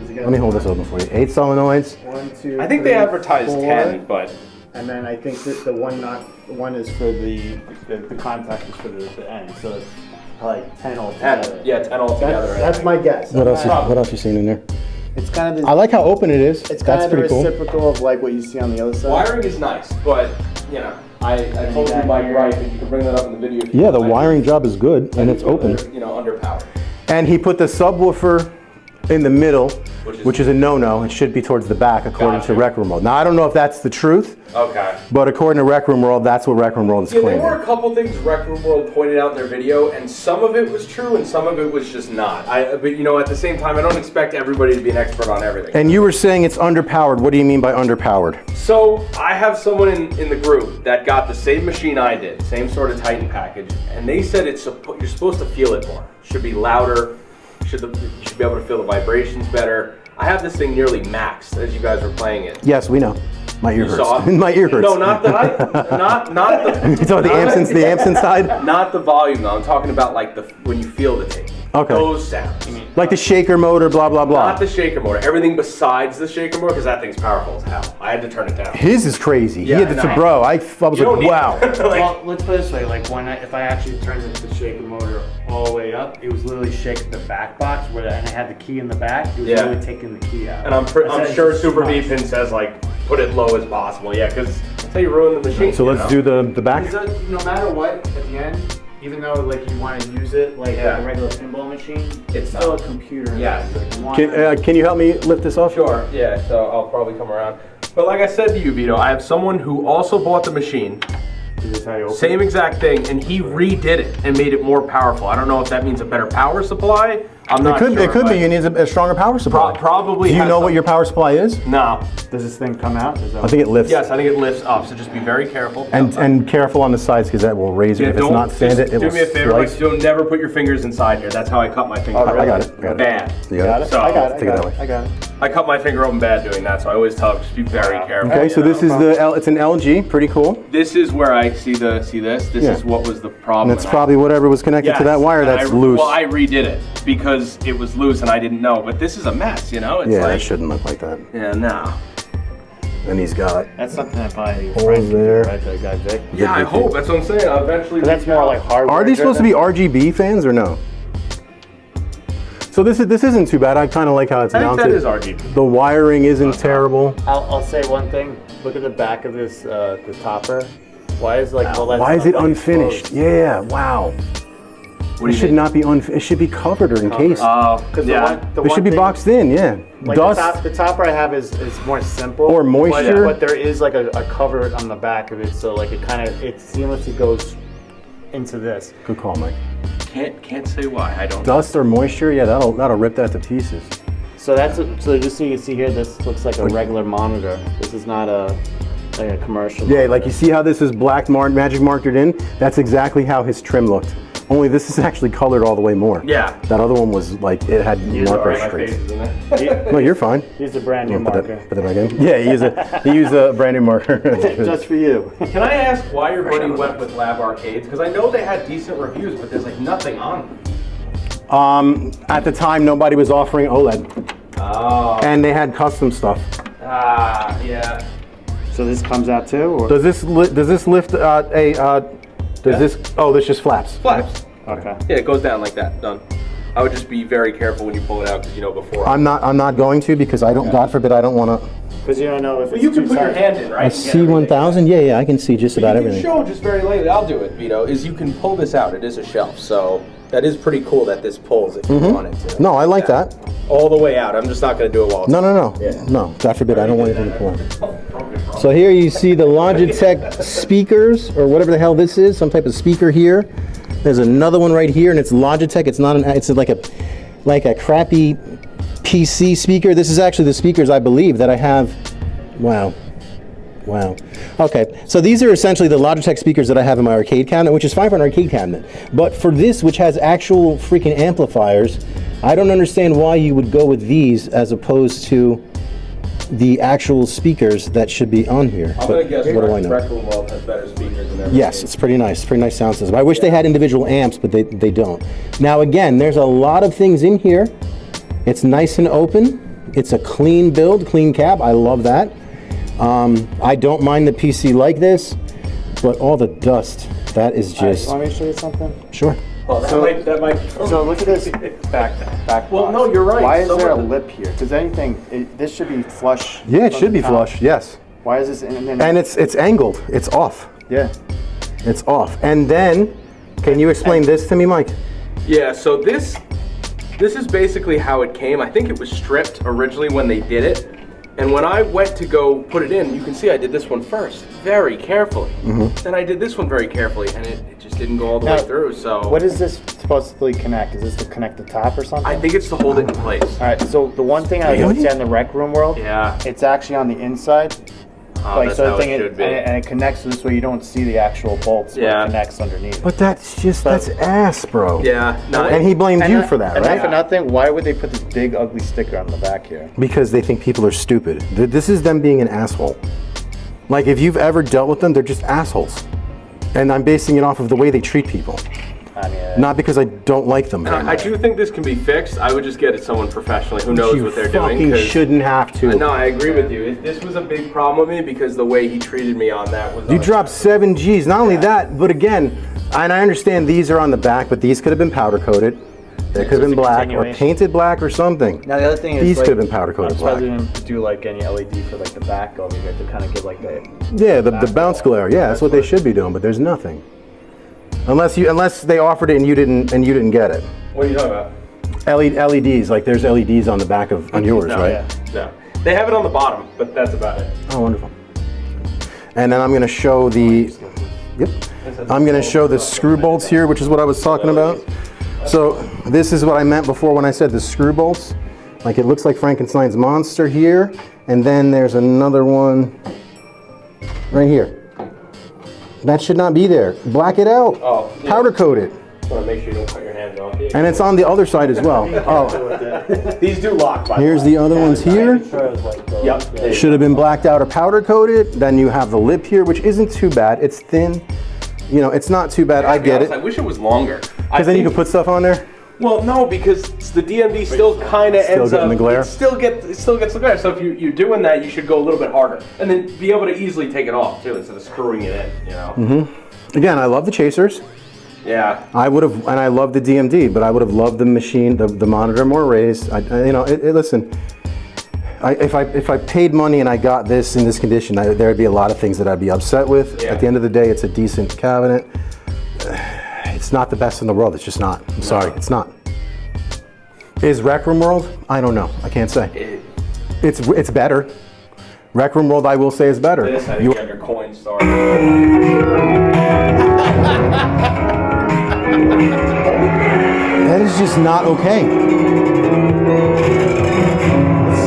Let me hold this open for you. 8 solenoids. 1, 2, I think they 3, advertised 4, 10, but. And then I think that the one is for the contact is for the end, so it's like 10 altogether. Yeah, 10 altogether. That's my guess. What else you seen in there? It's kind of the, I like how open it is. it's kind That's of the pretty cool. reciprocal of like what you see on the other side. Wiring is nice, but you know, I told you my gripe, and you can bring that up in the video. If you Yeah, the want. wiring job is good, and it's open. You know, underpowered. And he put the subwoofer in the middle, Which which is a no-no. It should be towards the back, according Gotcha. to Rec Room World. Now, I don't know if that's the truth, Okay. but according to Rec Room World, that's what Rec Room World is Yeah, there claiming. were a couple things Rec Room World pointed out in their video, and some of it was true, and some of it was just not. But you know, at the same time, I don't expect everybody to be an expert on everything. And you were saying it's underpowered. What do you mean by underpowered? So I have someone in the group that got the same machine I did, same sort of Titan package, and they said you're supposed to feel it more. It should be louder. You should be able to feel the vibrations better. I have this thing nearly maxed as you guys were playing it. Yes, we know. My ear saw hurts. it? My ear hurts. No, not that not the. You talking about the amps inside? Not the volume though. I'm talking about like when you feel the tape. Okay. Those sounds. Like the shaker motor, blah, blah, blah. Not the shaker motor. Everything besides the shaker motor, because that thing's powerful as hell. I had to turn it down. His is crazy. Yeah, he had the I know. bro. I was You don't like, need wow. Like, Well, let's put it this way: like if I actually turned the shaker motor all the way up, it was literally shaking the back box and I had the key in the back. It was Yeah. literally taking the key out. and I'm It's sure just Super much. V-Pin says like put it low as possible. Yeah, because that's how you ruin the machine. So let's do the back. Because no matter what, at the end, even though like you want to use it like a regular pinball machine, it's still a computer. Yeah. Like, you want Can you help me lift this off? Sure. Yeah. So I'll probably come around. But like I said to you, Vito, I have someone who also bought the machine. Is this how you open Same exact thing, and he redid it and made it more powerful. I don't know if that means a better power supply. I'm not sure. It could but be. You need a stronger power supply. probably Do you has know what some- your power supply is? No. Does this thing come out? Is that I think it lifts. Yes, I think it lifts up. So just be very careful. And careful on the sides because that will raise it. Yeah, If it's don't- not sanded, just it will do me a favor, like, slice. don't never put your fingers inside here. That's how I cut my finger. I got it. Bad. You got it? So I got it. Take it that way. I got it. I cut my finger open bad doing that, so I always tell them just be very careful. Okay, so you know? this is it's an LG, pretty cool. This is where I see this. This Yeah. is what was the problem. And it's probably whatever was connected to that wire and that's loose. Well, I redid it because it was loose and I didn't know. But this is a mess, you know? It's Yeah, like, it shouldn't look like that. Yeah, no. And he's got That's something that probably Holes Frank can do, there. right? That guy Vic. Yeah, I hope. That's what I'm saying. I'll eventually. But that's more like hardware. Are these supposed to be RGB fans or no? So this isn't too bad. I kind of like how it's I think mounted. that is RGB. The wiring isn't terrible. I'll say one thing. Look at the back of this, the topper. Why is like all that Why is stuff it unfinished? exposed? Yeah, wow. What It do you should mean? not be it should be covered or encased. Because Yeah. It should be boxed in, yeah. Like Dust. the topper I have is more simple. Or moisture. But there is like a cover on the back of it, so like it seamlessly goes into this. Good call, Mike. Can't say why. I don't. Dust or moisture, yeah, that'll rip that to pieces. So so just so you can see here, this looks like a regular monitor. This is not like a commercial. Yeah, like you see how this is black magic markered in? That's exactly how his trim looked. Only this is actually colored all the way more. Yeah. That other one was like, it had marker My streaks. face is in there. No, you're fine. Here's a brand new Put marker. that back in. Yeah, he used a brand new marker. Just for you. Can I ask why your buddy went with Lab Arcades? Because I know they had decent reviews, but there's like nothing on them. At the time, nobody was offering OLED. Oh. And they had custom stuff. Yeah. So this comes out too, or? Does this lift this just flaps? Flaps. Okay. Yeah, it goes down like that. Done. I would just be very careful when you pull it out because you know before. I'm not going to because I don't, God forbid, I don't want to. Because you don't know if it's You can too put your tight. hand in, right? A and get everything. C1000? Yeah, I can see just about You can everything. show just very lightly. I'll do it, Vito. Is you can pull this out. It is a shelf, so that is pretty cool that this pulls if you want it to. No, I like that. All the way out. I'm just not going to do it while it's No. God forbid, I don't want anything to pull out. So here you see the Logitech speakers, or whatever the hell this is, some type of speaker here. There's another one right here, and it's Logitech. It's not an. It's like a crappy PC speaker. This is actually the speakers I believe that I have. Wow. Wow. Okay, so these are essentially the Logitech speakers that I have in my arcade cabinet, which is fine for an arcade cabinet. But for this, which has actual freaking amplifiers, I don't understand why you would go with these as opposed to the actual speakers that should be on here. I'm But gonna guess what do I know? Rec Room World has better speakers than everything. Yes, it's pretty nice. Pretty nice sound system. I wish they had individual amps, but they don't. Now again, there's a lot of things in here. It's nice and open. It's a clean build, clean cab. I love that. I don't mind the PC like this, but all the dust, that is just... Want me to show you something? Sure. Well, that might. So look at this back Well, box. no, you're right. Why is there a Someone- lip here? Does anything? This should be flush. Yeah, it from should the be top. flush, yes. Why is this? And it's angled. It's off. yeah. It's off. And then, can you explain this to me, Mike? Yeah, so this is basically how it came. I think it was stripped originally when they did it. And when I went to go put it in, you can see I did this one first, very carefully. Then I did this one very carefully, and it just didn't go all the way Now, through, so... What is this supposedly connect? Is this to connect the top or something? I think it's to hold it in place. All right. So the one thing I Really? noticed in the Rec Room World, Yeah. it's actually on the inside. Oh, that's how it it, should be. and it connects this way you don't see the actual bolts. But Yeah. it connects underneath. But that's ass, bro. Yeah, no, And he blamed you for that, and right? not for nothing, why would they put this big ugly sticker on the back here? Because they think people are stupid. This is them being an asshole. Like, if you've ever dealt with them, they're just assholes. And I'm basing it off of the way they treat people. I mean, Not because I don't like them. I do think this can be fixed. I would just get it someone professionally who knows You what they're doing. fucking 'cause- shouldn't have to. No, I agree with you. This was a big problem with me because the way he treated me on that was... You dropped 7 G's. Not only that, but again, and I understand these are on the back, but these could have been powder coated. They could have been a black or continuation. painted black or something. now the other thing is These like, could have been powder coated I'm surprised black. they didn't do like any LED for like the back over here to kind of give like the. Yeah, the bounce glare. Yeah, that's what they should be doing, but there's nothing. Unless they offered it and you didn't get it. What are you talking about? LEDs, like there's LEDs on the back of on yours, No, right? Yeah. No. They have it on the bottom, but that's about it. Oh, wonderful. And then I'm going to show the, yep, I'm going to show the screw bolts here, which is what I was talking about. So this is what I meant before when I said the screw bolts. Like it looks like Frankenstein's monster here, and then there's another one right here. That should not be there. Black it out. Oh, yeah. Powder coat it. Just want to make sure you don't cut your hands off. And it's on the other side as well. Oh, These do lock, by here's the other ones here. Yep. Should have been blacked out or powder coated. Then you have the lip here, which isn't too bad. It's thin. You know, it's not too bad. I get it. I wish it was longer. Because then you can put stuff on there. Well, no, because the DMD still kind of ends getting up... the glare? It still gets the glare. So if you're doing that, you should go a little bit harder. And then be able to easily take it off, too, instead of screwing it in, you know? Again, I love the chasers. Yeah. I would have, and I love the DMD, but I would have loved the machine, the monitor more raised. You know, listen. If I paid money and I got this in this condition, there would be a lot of things that I'd be upset with. Yeah. At the end of the day, it's a decent cabinet. It's not the best in the world. It's just not. I'm sorry, it's not. Is Rec Room World? I don't know. I can't say. It's better. Rec Room World, I will say, is better. This, I think you have your coin started. That is just not okay.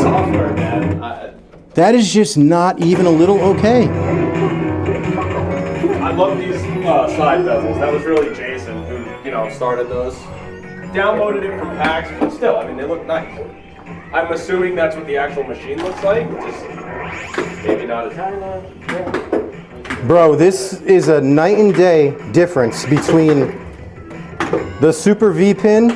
Software, man. That is just not even a little okay. I love these side bezels. That was really Jason who, started those. Downloaded it from PAX, but still, I mean, they look nice. I'm assuming that's what the actual machine looks like. Just maybe not as... Bro, this is a night and day difference between the Super V pin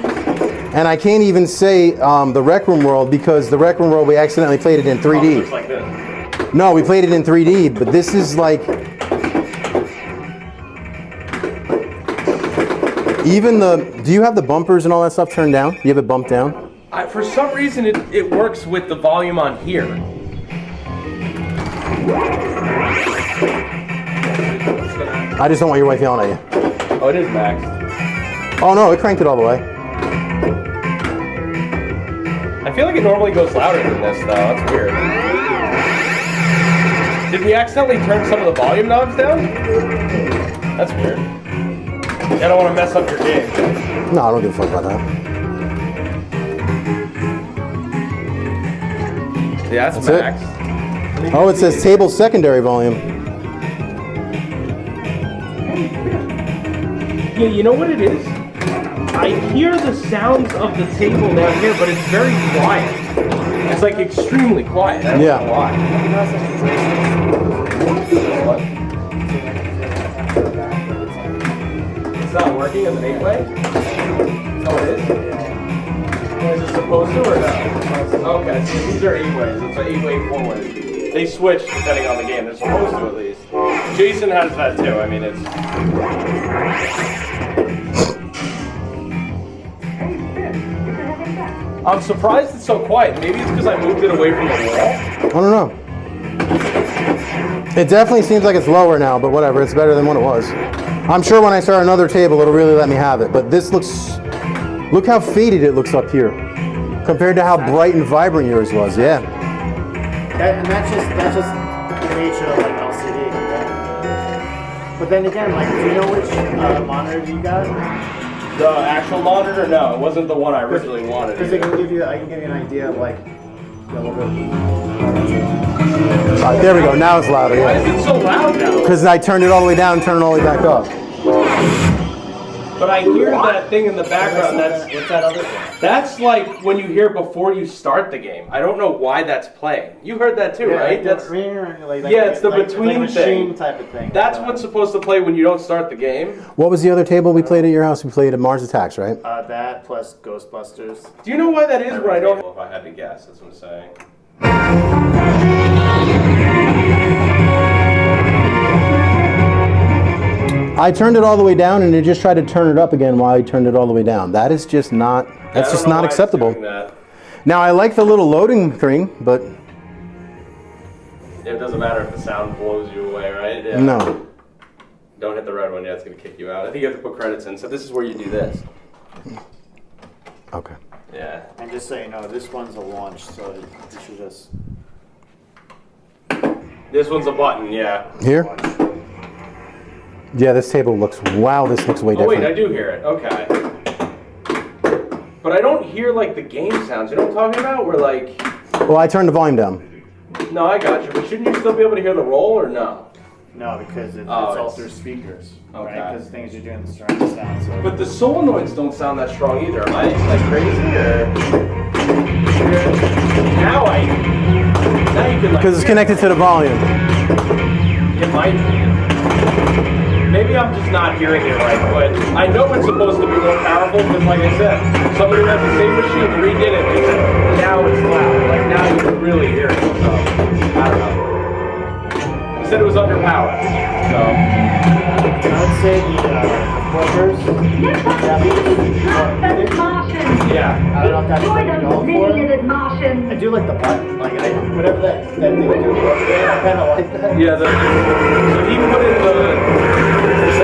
and I can't even say the Rec Room World, because the Rec Room World we accidentally played it in 3D. looks like this. No, we played it in 3D, but this is like... Even do you have the bumpers and all that stuff turned down? You have it bumped down? For some reason, it works with the volume on here. I just don't want your wife yelling at you. Oh, it is maxed. Oh no, it cranked it all the way. I feel like it normally goes louder than this, though. That's weird. Did we accidentally turn some of the volume knobs down? That's weird. I don't want to mess up your game. No, I don't give a fuck about that. Yeah, that's That's max. Oh, it says table secondary volume. Yeah, you know what it is? I hear the sounds of the table down here, but it's very quiet. It's like extremely quiet. I don't know why. What? It's not working as an 8-way? Oh, it is? Is it supposed to or no? Okay, so these are 8-ways. It's an 8-way, 4-way. They switch depending on the game. They're supposed to at least. Jason has that too. I mean, it's... I'm surprised it's so quiet. Maybe it's because I moved it away from the wall. I don't know. It definitely seems like it's lower now, but whatever. It's better than what it was. I'm sure when I start another table, it'll really let me have it. But this looks... Look how faded it looks up here compared to how bright and vibrant yours was. Yeah. And that's just the nature of like LCD. Right? But then again, like, do you know which monitor you got? The actual monitor? No, it wasn't the one I originally wanted. Because I can give you an idea of like a little bit. There we go. Now it's louder. Why Yeah. is it so loud now? Because I turned it all the way down and turned it all the way back up. But I hear that thing in the background. What's that other thing? That's like when you hear before you start the game. I don't know why that's playing. You heard that too, right? That's yeah, it's the between machine thing. type of thing. That's what's supposed to play when you don't start the game. What was the other table we played at your house? We played at Mars Attacks, right? That plus Ghostbusters. Do you know why that is? Where I don't. If I had to guess, that's what I'm saying. I turned it all the way down and it just tried to turn it up again while I turned it all the way down. That is just not, that's just not acceptable. Now I like the little loading thing, but... It doesn't matter if the sound blows you away, right? Yeah. No. Don't hit the red one, yeah, it's going to kick you out. I think you have to put credits in, so this is where you do this. Okay. Yeah. And just so you know, this one's a launch, so you should just... This one's a button, yeah. Here? Yeah, this table looks, wow, this looks way different. Oh wait, I do hear it, okay. But I don't hear like the game sounds, you know what I'm talking about? Where like... Well, I turned the volume down. No, I got you, but shouldn't you still be able to hear the roll or no? No, because it's all through speakers, right? Because things you're doing the surround sound. So. But the solenoids don't sound that strong either. Am I like crazy or? Now you can like. Because it's connected to the volume. It might be. Maybe I'm just not hearing it right, but I know it's supposed to be more powerful because, like I said, somebody has the same machine redid it. And now it's loud. Like now you can really hear it. So I don't know. He said it was underpowered. So I would say the flippers. Yeah. I don't know if that's what you're going for. I do like the button. Like whatever that thing do. I kind of like that. Yeah. So he put in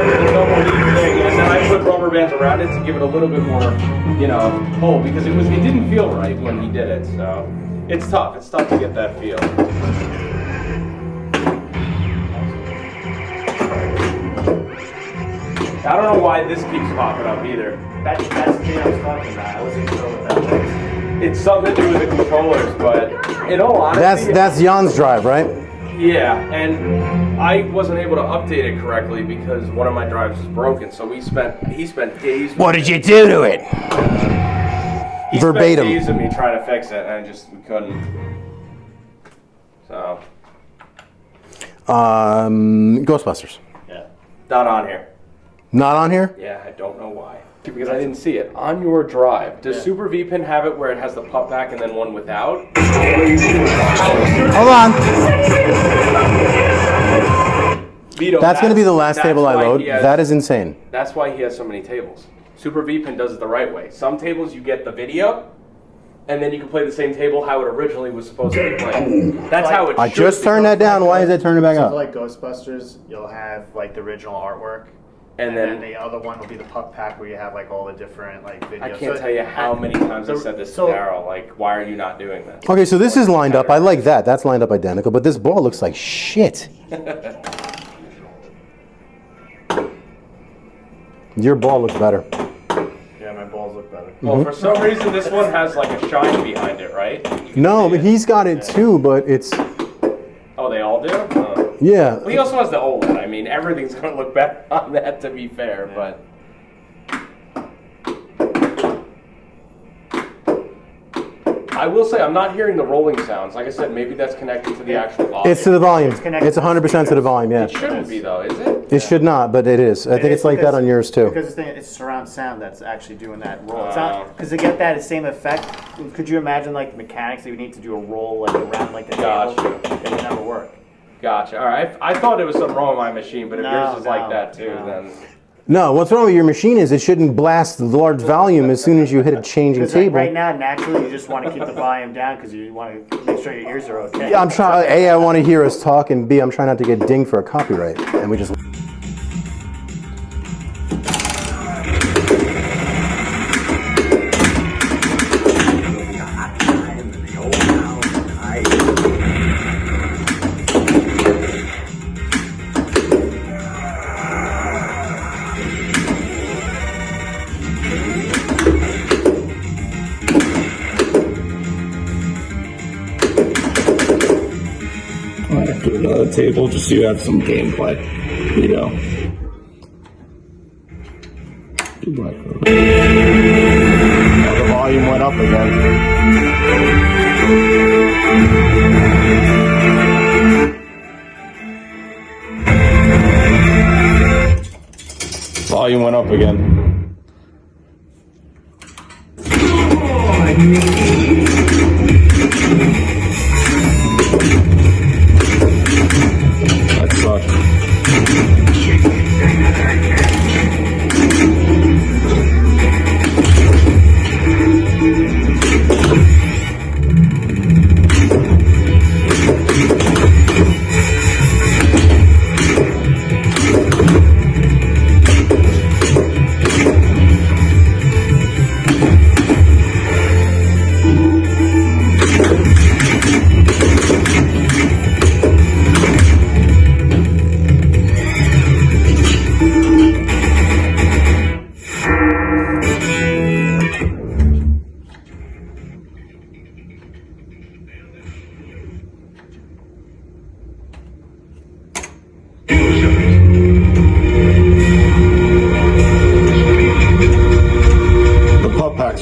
the double lead thing, and then I put rubber bands around it to give it a little bit more, you know, pull because it didn't feel right when he did it. So it's tough. It's tough to get that feel. I don't know why this keeps popping up either. That's the thing I was talking about. I wasn't sure what that was. It's something to do with the controllers, but in all honesty, That's Jan's drive, right? yeah, and I wasn't able to update it correctly because one of my drives was broken. So he spent days. What did you do to it? He Verbatim. spent days of me trying to fix it, and we couldn't. So Ghostbusters. Yeah. not on here. Not on here? Yeah, I don't know why. Because I didn't see it. On your drive, does Super V-Pin have it where it has the pup back and then one without? Hold on. Vito, That's going to be the last table I load. That is insane. That's why he has so many tables. Super V-Pin does it the right way. Some tables you get the video, and then you can play the same table how it originally was supposed to be played. That's how it should I just turned that down. Why is that turning back So up? for like Ghostbusters, you'll have like the original artwork. And then then the other one will be the pup pack where you have like all the different like videos. I can't tell you how many times I said this to Daryl. Like, why are you not doing this? Okay, so this is lined up. I like that. That's lined up identical. But this ball looks like Your ball looks better. Yeah, my balls look better. Well, for some reason, this one has like a shine behind it, right? No, but he's got it too, but it's... Oh, they all do? Oh. Yeah. Well, he also has the OLED. I mean, everything's going to look better on that, to be fair, but... I will say, I'm not hearing the rolling sounds. Like I said, maybe that's connected to the actual volume. It's to the volume. connected. It's 100% to the volume, yeah. It shouldn't be, though, is it? It should not, but it is. I think it's like that on yours too. Because it's surround sound that's actually doing that roll. It's not because to get that same effect. Could you imagine like the mechanics that you need to do a roll like around like the table? Gotcha. It would never work. Gotcha. All right. I thought there was something wrong with my machine, but if No, yours is like no, that, too, no. then... No, what's wrong with your machine is it shouldn't blast the large volume as soon as you hit a changing Because like table. right now, naturally, you just want to keep the volume down because you want to make sure your ears are okay. Yeah, I'm trying. A, I want to hear us talk, and B, I'm trying not to get dinged for a copyright. And we just. Do another table just so you have some gameplay. Vito. Now the volume went up again. Volume went up again. That sucked.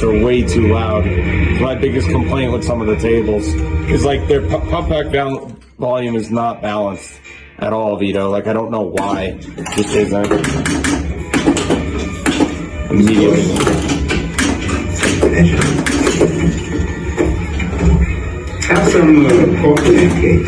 Are way too loud. My biggest complaint with some of the tables is like their pump back down volume is not balanced at all, Vito. Like I don't know why it just isn't. Immediately. Have some coffee and cake.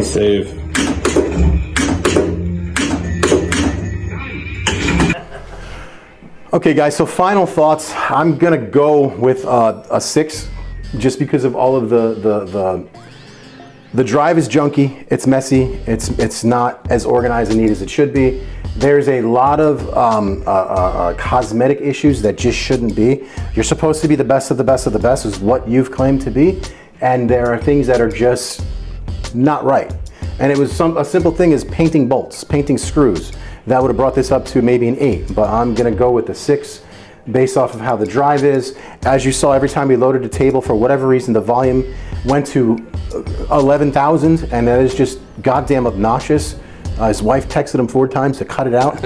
Save. Okay, guys. So final thoughts. I'm gonna go with a 6, just because of all of the drive is junky. It's messy. It's not as organized and neat as it should be. There's a lot of cosmetic issues that just shouldn't be. You're supposed to be the best of the best of the best, is what you've claimed to be, and there are things that are just not right. And it was a simple thing as painting bolts, painting screws. That would have brought this up to maybe an 8, but I'm gonna go with the 6 based off of how the drive is. As you saw, every time we loaded the table, for whatever reason, the volume went to 11,000, and that is just goddamn obnoxious. His wife texted him 4 times to cut it out.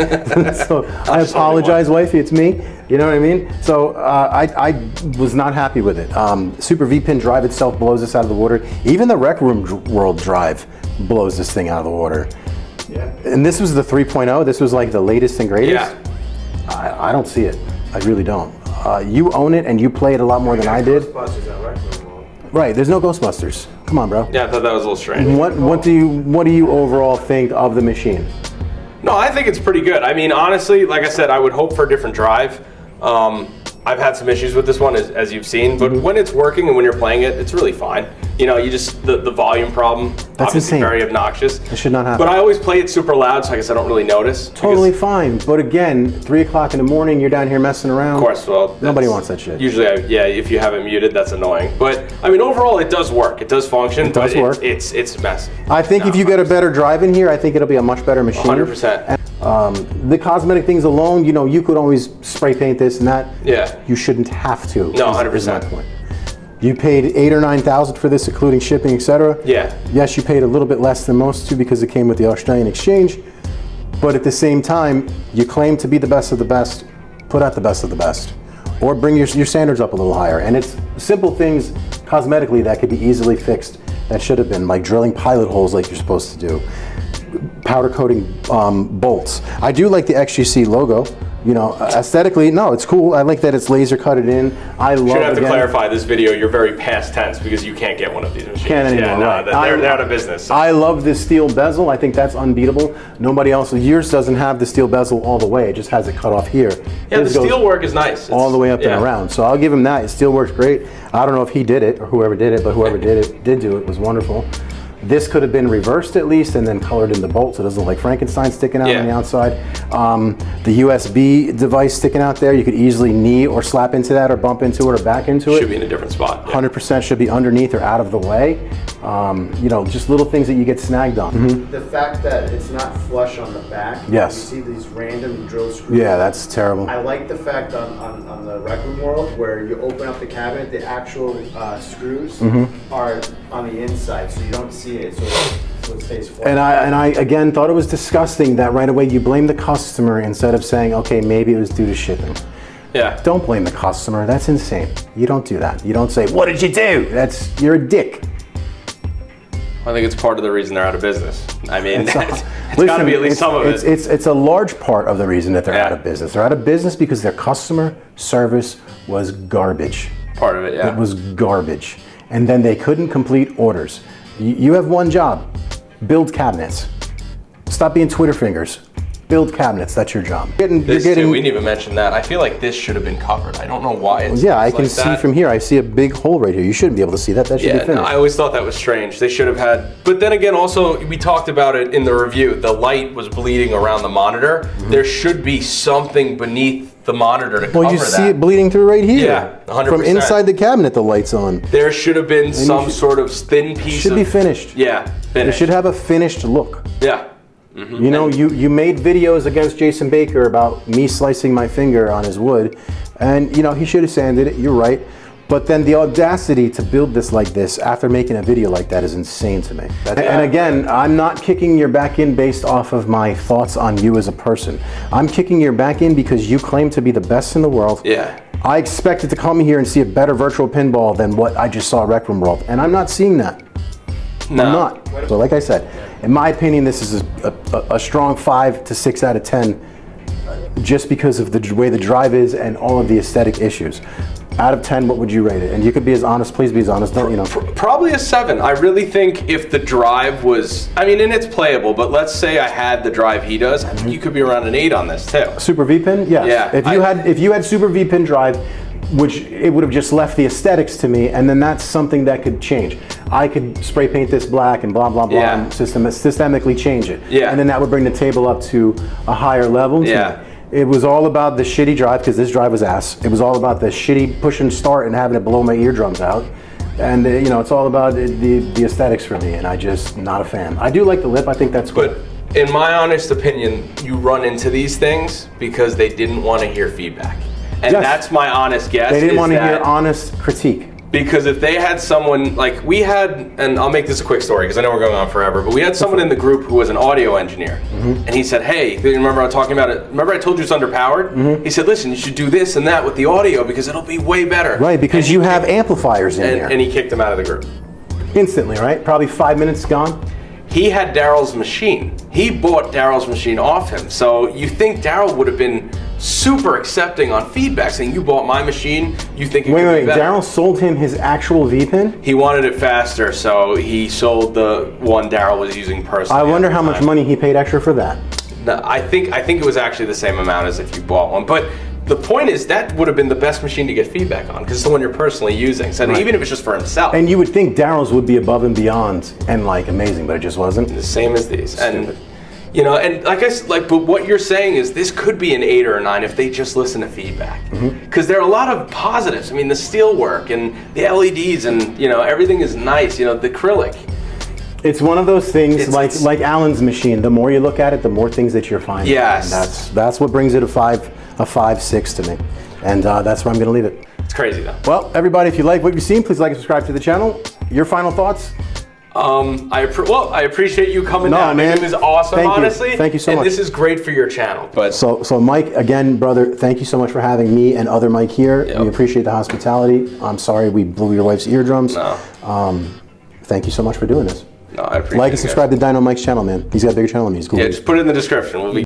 So I apologize, wifey, it's me. You know what I mean? So I was not happy with it. Super V-Pin drive itself blows this out of the water. Even the Rec Room World drive blows this thing out of the water. Yeah. And this was the 3.0. This was like the latest and greatest. Yeah. I don't see it. I really don't. You own it and you play it a lot more than I did. Right, there's no Ghostbusters. Come on, bro. Yeah, I thought that was a little strange. What do you overall think of the machine? No, I think it's pretty good. I mean, honestly, like I said, I would hope for a different drive. I've had some issues with this one, as you've seen, but when it's working and when you're playing it, it's really fine. You know, you just, the volume problem, That's obviously insane. very obnoxious. It should not happen. But I always play it super loud, so I guess I don't really notice. Totally fine. But again, 3 o'clock in the morning, you're down here messing around. Of course, well, Nobody wants that shit. Usually, if you have it muted, that's annoying. But, I mean, overall, it does work. It does function, It does but work. it's messy. I think if you get a better drive in here, I think it'll be a much better machine. 100%. The cosmetic things alone, you know, you could always spray paint this and that. Yeah. You shouldn't have to. No, is 100%. my point. You paid $8,000 or $9,000 for this, including shipping, etc. Yeah. Yes, you paid a little bit less than most too because it came with the Australian exchange. But at the same time, you claim to be the best of the best. Put out the best of the best, or bring your standards up a little higher. And it's simple things cosmetically that could be easily fixed. That should have been like drilling pilot holes like you're supposed to do. Powder coating bolts. I do like the XGC logo. You know, aesthetically, no, it's cool. I like that it's laser cutted in. I love. Should have to again, clarify this video. You're very past tense because you can't get one of these machines. Can't anymore, Yeah, no, right. they're out of business. I love this steel bezel. I think that's unbeatable. Nobody else. Yours doesn't have the steel bezel all the way. It just has it cut off here. Yeah, This the goes steel work is nice. all the way up yeah. and around. So I'll give him that. It still works great. I don't know if he did it or whoever did it, but whoever did do it was wonderful. This could have been reversed at least and then colored in the bolt so it doesn't look like Frankenstein sticking out Yeah. on the outside. The USB device sticking out there, you could easily knee or slap into that or bump into it or back into it. Should be in a different spot. Yeah. 100% should be underneath or out of the way. You know, just little things that you get snagged on. The fact that it's not flush on the back. Yes. You see these random drill screws. Yeah, that's terrible. I like the fact on the Rec Room World where you open up the cabinet, the actual screws are on the inside, so you don't see it, so it stays flat. And I again thought it was disgusting that right away you blame the customer instead of saying, okay, maybe it was due to shipping. Yeah. Don't blame the customer. That's insane. You don't do that. You don't say, what did you do? You're a dick. I think it's part of the reason they're out of business. I mean, it's got to Listen, be at least some of it. It's a large part of the reason that they're Yeah. out of business. They're out of business because their customer service was garbage. Part of it, yeah. It was garbage. And then they couldn't complete orders. You have one job, build cabinets. Stop being Twitter fingers. Build cabinets, that's your job. This too, we didn't even mention that. I feel like this should have been covered. I don't know why it's Yeah, I it's can like see that. from here. I see a big hole right here. You shouldn't be able to see that. That should be Yeah, finished. I always thought that was strange. They should have had, but then again, also, we talked about it in the review. The light was bleeding around the monitor. There should be something beneath the monitor to cover Well, you that. see it bleeding through right here. Yeah, 100%. From inside the cabinet, the light's on. There should have been some should- sort of thin piece Should of... be finished. Yeah, It finished. should have a finished look. Yeah. You know, you made videos against Jason Baker about me slicing my finger on his wood, and you know, he should have sanded it, you're right. But then the audacity to build this like this after making a video like that is insane to me. And again, I'm not kicking your back in based off of my thoughts on you as a person. I'm kicking your back in because you claim to be the best in the world. Yeah. I expected to come here and see a better virtual pinball than what I just saw at Rec Room World, and I'm not seeing that. No. I'm not. So like I said, in my opinion, this is a strong 5 to 6 out of 10 just because of the way the drive is and all of the aesthetic issues. Out of 10, what would you rate it? And you could be as honest, please be as honest, don't you know? Probably a 7. I really think if the drive was, I mean, and it's playable, but let's say I had the drive he does, I think you could be around an 8 on this too. Super V-pin? Yes. Yeah, If you had Super V-pin drive, which it would have just left the aesthetics to me, and then that's something that could change. I could spray paint this black and blah, blah, blah, Yeah. and systemically change it. Yeah. And then that would bring the table up to a higher level. Yeah. It was all about the shitty drive, because this drive was ass. It was all about the shitty push and start and having it blow my eardrums out. And you know, it's all about the aesthetics for me, and I just not a fan. I do like the lip, I think that's cool. But in my honest opinion, you run into these things because they didn't want to hear feedback. And Yes. that's my honest guess. They didn't is want to hear that- honest critique. Because if they had someone, like we had, and I'll make this a quick story because I know we're going on forever, but we had someone in the group who was an audio engineer. And he said, hey, you remember I was talking about it? Remember I told you it's underpowered? He said, listen, you should do this and that with the audio because it'll be way better. Right, because And you he have kicked- amplifiers in here. and he kicked him out of the group. Instantly, right? Probably 5 minutes gone. He had Daryl's machine. He bought Daryl's machine off him. So you think Daryl would have been super accepting on feedback, saying, you bought my machine, you think it could be Wait, better. Daryl sold him his actual V-pin? He wanted it faster, so he sold the one Daryl was using personally. I wonder at the how much time. money he paid extra for that. No, I think it was actually the same amount as if you bought one. But the point is that would have been the best machine to get feedback on because it's the one you're personally using. So even if it's just for himself. And you would think Daryl's would be above and beyond and like amazing, but it just wasn't. The same as these. Stupid. And you know, and but what you're saying is this could be an 8 or a 9 if they just listen to feedback. Because there are a lot of positives. I mean, the steel work and the LEDs and, you know, everything is nice. You know, the acrylic. It's one of those things like Alan's machine. The more you look at it, the more things that you're finding. Yes. And that's what brings it a 5.6 to me. And that's where I'm going to leave it. It's crazy, though. Well, everybody, if you like what you've seen, please like and subscribe to the channel. Your final thoughts? I appreciate you coming No, down. man. It was awesome, Thank you. honestly. Thank you so and much. This is great for your channel. But So Mike, again, brother, thank you so much for having me and other Mike here. Yep. We appreciate the hospitality. I'm sorry we blew your wife's eardrums. No. Thank you so much for doing this. No, I appreciate Like it, and subscribe to Dyno Mike's channel, man. He's got a bigger channel than me. He's cool. Yeah, just put it in the description. We'll be